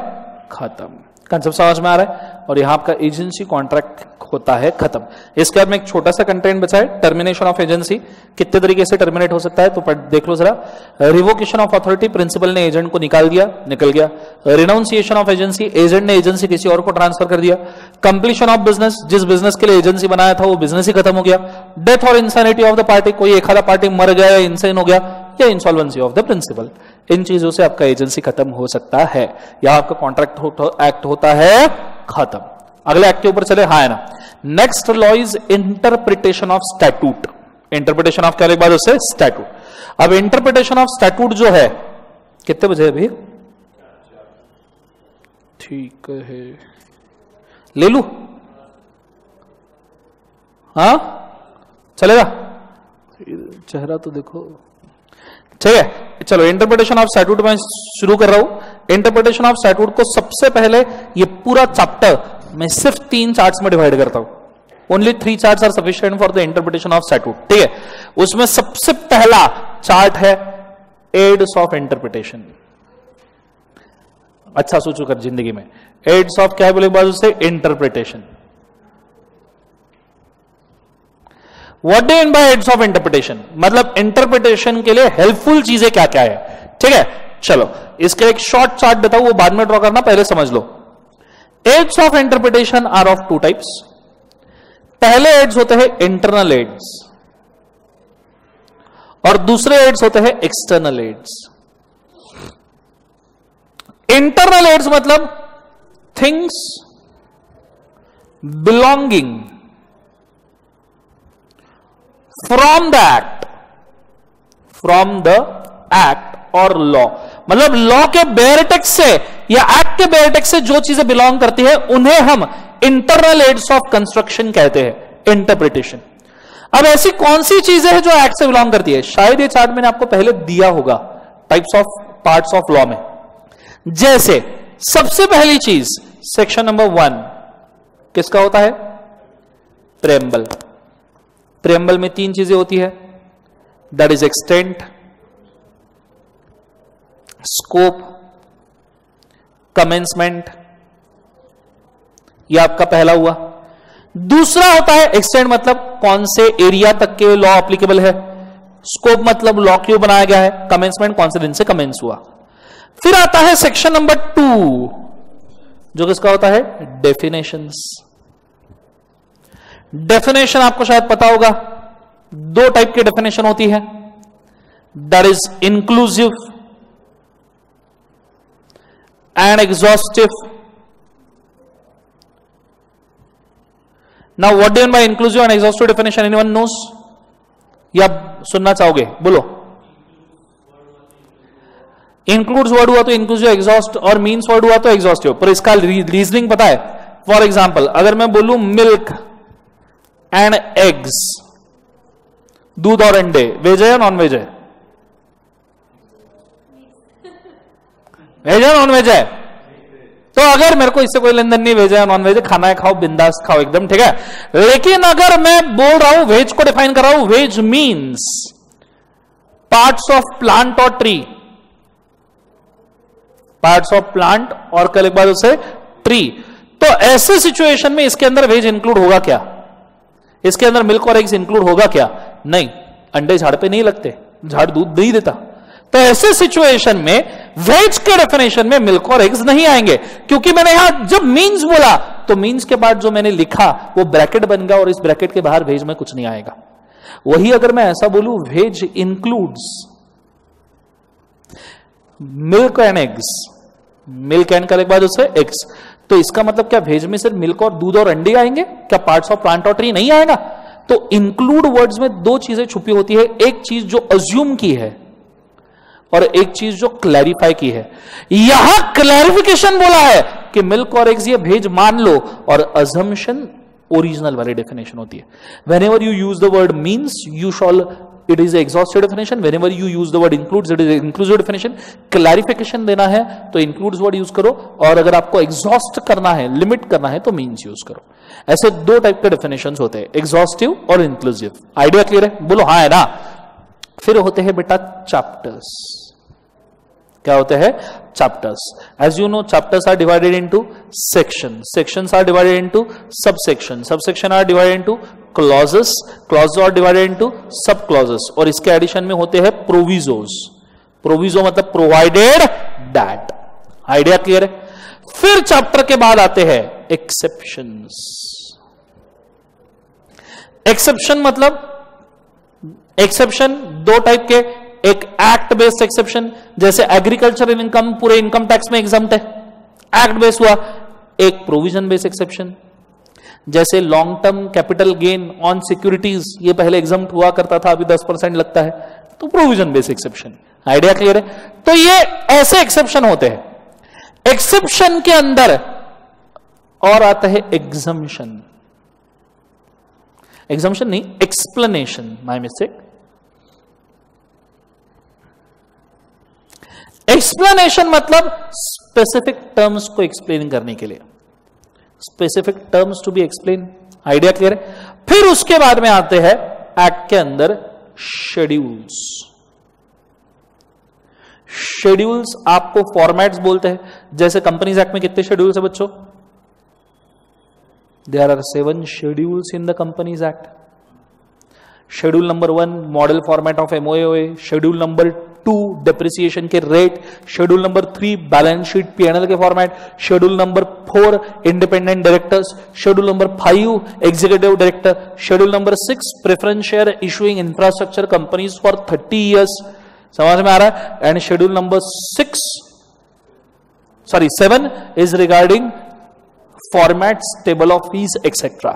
खत्म। Concept समझ में आ रहा है? और यहां आपका एजेंसी कॉन्ट्रैक्ट होता है खत्म। इसके बाद में एक छोटा सा कंटेंट बचा है, टर्मिनेशन ऑफ एजेंसी। कितने तरीके से टर्मिनेट हो सकता है तो देख लो जरा। रिवोकेशन ऑफ अथॉरिटी, प्रिंसिपल ने एजेंट को निकाल दिया, निकल गया। रिनाउंसिएशन ऑफ एजेंसी, एजेंट ने एजेंसी किसी और को ट्रांसफर कर दिया। कंप्लीशन ऑफ बिजनेस, जिस बिजनेस के लिए एजेंसी बनाया था वो बिजनेस ही खत्म हो गया। डेथ और इंसानिटी ऑफ द पार्टी, कोई एक आधा पार्टी मर गया या इंसान हो गया, या इंसॉल्वेंसी ऑफ द प्रिंसिपल। इन चीजों से आपका एजेंसी खत्म हो सकता है। यहां आपका कॉन्ट्रैक्ट एक्ट होता है खत्म। अगले एक्ट के ऊपर चले, हाँ है ना। Next law is interpretation of statute. Interpretation of क्या एक बात उससे स्टैट्यूट। अब इंटरप्रिटेशन ऑफ स्टैट्यूट जो है, कितने बजे अभी? ठीक है, ले लू? हाँ चलेगा? चेहरा तो देखो, ठीक है। चलो इंटरप्रिटेशन ऑफ स्टैट्यूट में शुरू कर रहा हूं। इंटरप्रिटेशन ऑफ स्टैट्यूट को सबसे पहले ये पूरा चैप्टर मैं सिर्फ 3 चार्ट्स में डिवाइड करता हूं। Only 3 charts are sufficient for the interpretation of statute, ठीक है। उसमें सबसे पहला चार्ट है एड्स ऑफ इंटरप्रिटेशन। अच्छा सोचो कर जिंदगी में, एड्स ऑफ क्या है बोले बाजू से? Interpretation. What do mean by aids of interpretation? मतलब इंटरप्रिटेशन के लिए हेल्पफुल चीजें क्या क्या है, ठीक है। चलो इसके एक शॉर्ट चार्ट बताऊं, वो बाद में ड्रॉ करना, पहले समझ लो। Aids of interpretation are of 2 types. पहले एड्स होते हैं इंटरनल एड्स और दूसरे एड्स होते हैं एक्सटर्नल एड्स। इंटरनल एड्स मतलब things belonging from the act और लॉ, मतलब लॉ के बेयरटेक्स से या एक्ट के बेयरटेक्स से जो चीजें बिलोंग करती है उन्हें हम इंटरनल एड्स ऑफ कंस्ट्रक्शन कहते हैं, इंटरप्रिटेशन। अब ऐसी कौन सी चीजें हैं जो एक्ट से बिलोंग करती है? शायद ये चार्ट मैंने आपको पहले दिया होगा types of parts of law में। जैसे सबसे पहली चीज सेक्शन नंबर 1 किसका होता है? प्रेम्बल। प्रेम्बल में 3 चीजें होती है, that is extent, scope, commencement. यह आपका पहला हुआ। दूसरा होता है एक्सटेंट, मतलब कौन से एरिया तक के लॉ एप्लीकेबल है। स्कोप मतलब लॉ क्यों बनाया गया है। कमेंसमेंट कौन से दिन से कमेंस हुआ। फिर आता है सेक्शन नंबर 2 जो किसका होता है? डेफिनेशंस। डेफिनेशन आपको शायद पता होगा, 2 टाइप की डेफिनेशन होती है, that is inclusive and exhaustive. Now what do you mean bye inclusive and exhaustive definition? Anyone nose? या क्या चाहोगे? बोलो। इंक्लूड्स वर्ड हुआ तो इंक्लूसिव, एग्जॉस्ट और मीन्स वर्ड हुआ तो एग्जॉस्टिव। पर इसका रीजनिंग पता है? फॉर एग्जाम्पल अगर मैं बोलूं मिल्क एंड एग्स, दूध और अंडे, वेज है या नॉन वेज है? वेज है नॉन वेज है? तो अगर मेरे को इससे कोई लेन देन नहीं, वेज है नॉन वेज है, खाना है खाओ, बिंदास खाओ एकदम, ठीक है। लेकिन अगर मैं बोल रहा हूं, वेज को डिफाइन कर रहा हूं, veg means parts of plant और ट्री, पार्ट्स ऑफ प्लांट और कल एक बार उसे ट्री, तो ऐसे सिचुएशन में इसके अंदर वेज इंक्लूड होगा क्या? इसके अंदर मिल्क और एग्स इंक्लूड होगा क्या? नहीं, अंडे झाड़ पे नहीं लगते, झाड़ दूध नहीं देता। तो ऐसे सिचुएशन में वेज के डेफिनेशन में मिल्क और एग्स नहीं आएंगे, क्योंकि मैंने यहां जब मीन्स बोला तो मीन्स के बाद जो मैंने लिखा वो ब्रैकेट बन गया और इस ब्रैकेट के बाहर वेज में कुछ नहीं आएगा। वही अगर मैं ऐसा बोलूं, veg includes milk and eggs, milk and का एक बार उससे एग्स, तो इसका मतलब क्या वेज में सिर्फ मिल्क और दूध और अंडे आएंगे क्या? पार्ट्स ऑफ प्लांट और ट्री नहीं आएगा? तो इंक्लूड वर्ड्स में 2 चीजें छुपी होती है, एक चीज जो अज्यूम की है और एक चीज जो क्लैरिफाई की है। यहां क्लैरिफिकेशन बोला है कि मिल्क और एग्स ये वेज मान लो, और अजम्पशन ओरिजिनल वाली डेफिनेशन होती है। Whenever you use the word means you shawl, it is exhaustive definition. Whenever you use the word includes, it is inclusive definition. Clarification देना है तो इंक्लूड्स वर्ड यूज करो, और अगर आपको एग्जॉस्ट करना है, लिमिट करना है, तो मीन्स यूज करो। ऐसे 2 टाइप के डेफिनेशंस होते हैं, एग्जॉस्टिव और इंक्लूसिव। आइडिया क्लियर है? बोलो हाँ है ना। फिर होते हैं बेटा चैप्टर्स। क्या होते हैं? Chapters. As you know, chapters are divided into section, sections are divided into subsection, subsection are divided into clauses, clauses are divided into sub clauses, और इसके एडिशन में होते हैं प्रोविजोस। प्रोविजो मतलब प्रोवाइडेड दैट। आइडिया क्लियर है? फिर chapter के बाद आते हैं एक्सेप्शंस। एक्सेप्शन मतलब, एक्सेप्शन 2 टाइप के, एक एक्ट बेस्ड एक्सेप्शन, जैसे एग्रीकल्चरल इनकम पूरे इनकम टैक्स में एग्जम्प्ट है, एक्ट बेस्ड हुआ। एक प्रोविजन बेस्ड एक्सेप्शन, जैसे long term capital gain on securities, ये पहले एग्जम्प्ट हुआ करता था, अभी 10% लगता है, तो provision based exception. Idea clear है? तो ये ऐसे एक्सेप्शन होते हैं। एक्सेप्शन के अंदर और आता है एग्जम्पशन, एग्जम्पशन नहीं, एक्सप्लेनेशन, माय मिस्टेक। एक्सप्लेनेशन मतलब स्पेसिफिक टर्म्स को एक्सप्लेन करने के लिए, specific terms to be explain. Idea clear है? फिर उसके बाद में आते हैं एक्ट के अंदर शेड्यूल्स। शेड्यूल्स आपको फॉर्मेट्स बोलते हैं। जैसे कंपनीज एक्ट में कितने शेड्यूल्स है बच्चों? There are 7 schedules in the companies act. Schedule number 1 model format of MOA, schedule number 2 depreciation के rate, schedule number 3 balance sheet PNL के format, schedule number 4 independent directors, schedule number 5 executive director, schedule number 6 preference share issuing infrastructure companies for 30 years. समझ में आ रहा है? And schedule number 7 is regarding formats, table of fees etcetera.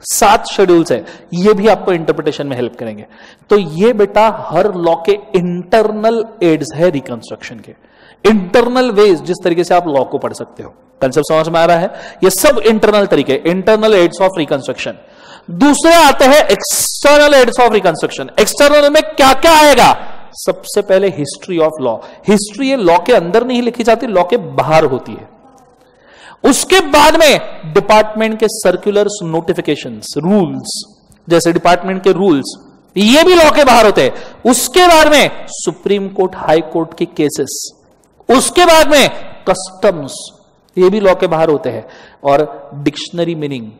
7 schedules है, ये भी आपको इंटरप्रिटेशन में हेल्प करेंगे। तो ये बेटा हर लॉ के इंटरनल एड्स है रिकंस्ट्रक्शन के, इंटरनल वेज जिस तरीके से आप लॉ को पढ़ सकते हो। कंसेप्ट समझ में आ रहा है? ये सब इंटरनल तरीके, इंटरनल एड्स ऑफ रिकंस्ट्रक्शन। दूसरे आते हैं external aids of reconstruction. External में क्या क्या आएगा? सबसे पहले हिस्ट्री ऑफ लॉ। हिस्ट्री ये लॉ के अंदर नहीं लिखी जाती, लॉ के बाहर होती है। उसके बाद में डिपार्टमेंट के सर्कुलर्स, नोटिफिकेशंस, रूल्स, जैसे डिपार्टमेंट के रूल्स, ये भी लॉ के बाहर होते हैं। उसके बाद में सुप्रीम कोर्ट, हाई कोर्ट के केसेस, उसके बाद में कस्टम्स, ये भी लॉ के बाहर होते हैं। और डिक्शनरी मीनिंग,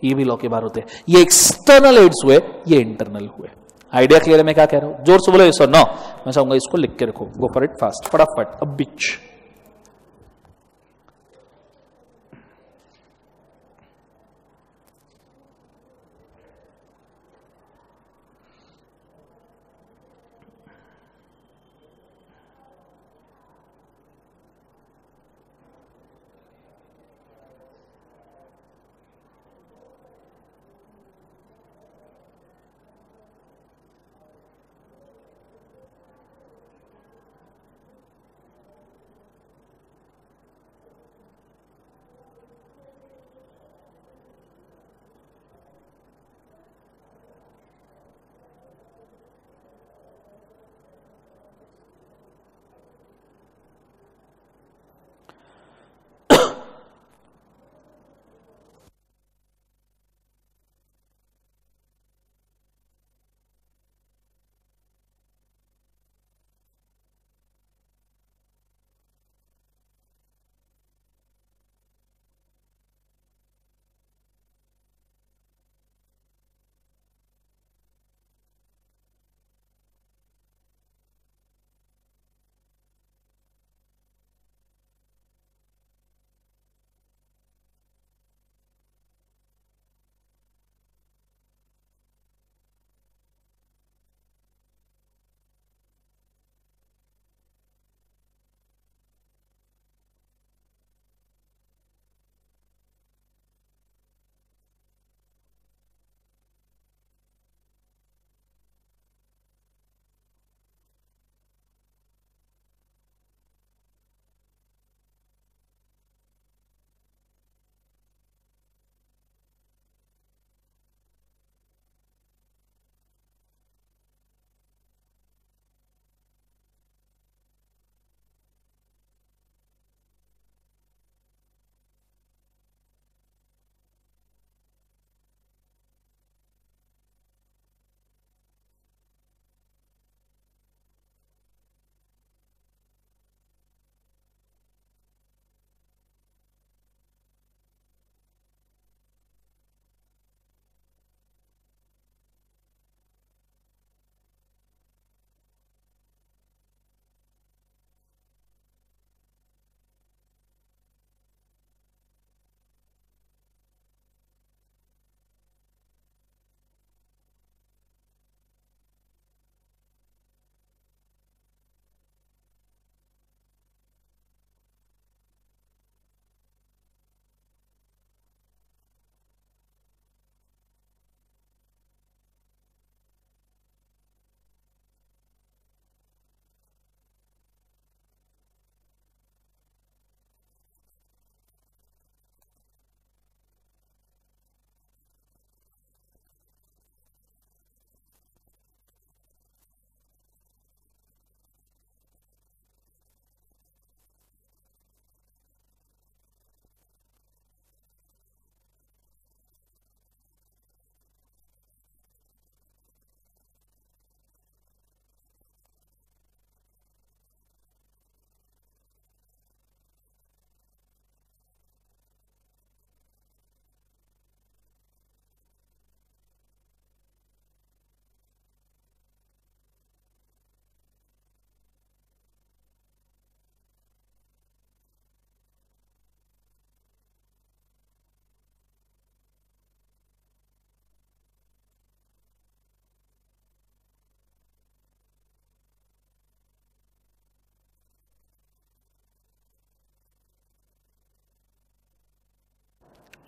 ये भी लॉ के बाहर होते हैं। ये एक्सटर्नल एड्स हुए, ये इंटरनल हुए। आइडिया क्लियर है मैं क्या कह रहा हूं? जोर से बोलो यस और नो। मैं चाहूंगा इसको लिख के रखो, गो फॉर इट फास्ट, फटाफट, अब बिच।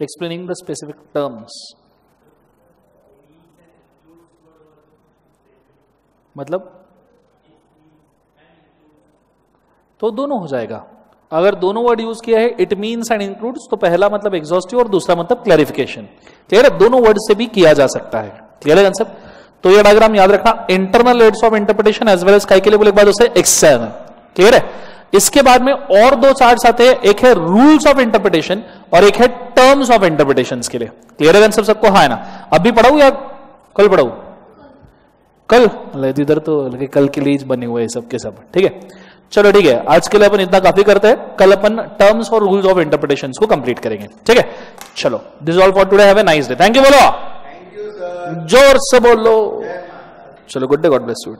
एक्सप्लेनिंग द स्पेसिफिक टर्म्स, मतलब तो दोनों हो जाएगा। अगर दोनों वर्ड यूज किया है, इट मीन्स एंड इंक्लूड्स, तो पहला मतलब एग्जॉस्टिव और दूसरा मतलब क्लैरिफिकेशन। क्लियर है? दोनों वर्ड से भी किया जा सकता है। क्लियर है कंसेप्ट? तो ये डायग्राम याद रखना, internal aids of interpretation as well as calculable, एक बात उसे एक्सटर्नल। क्लियर है? इसके बाद में और दो चार्ट्स आते हैं, एक है रूल्स ऑफ इंटरप्रिटेशन और एक है टर्म्स ऑफ इंटरप्रिटेशन के लिए। क्लियर है कंसेप्ट सबको? हाँ है ना? अभी पढ़ाऊं या कल पढ़ाऊं? कल इधर तो कल के लिए बने हुए सब के सब। ठीक है, चलो ठीक है, आज के लिए अपन इतना काफी करते हैं, कल अपन टर्म्स और रूल्स ऑफ इंटरप्रिटेशन को कंप्लीट करेंगे। ठीक है, चलो, this all for today, have a nice day. Thank you बोलो, जोर से बोलो। चलो, good day, God bless you.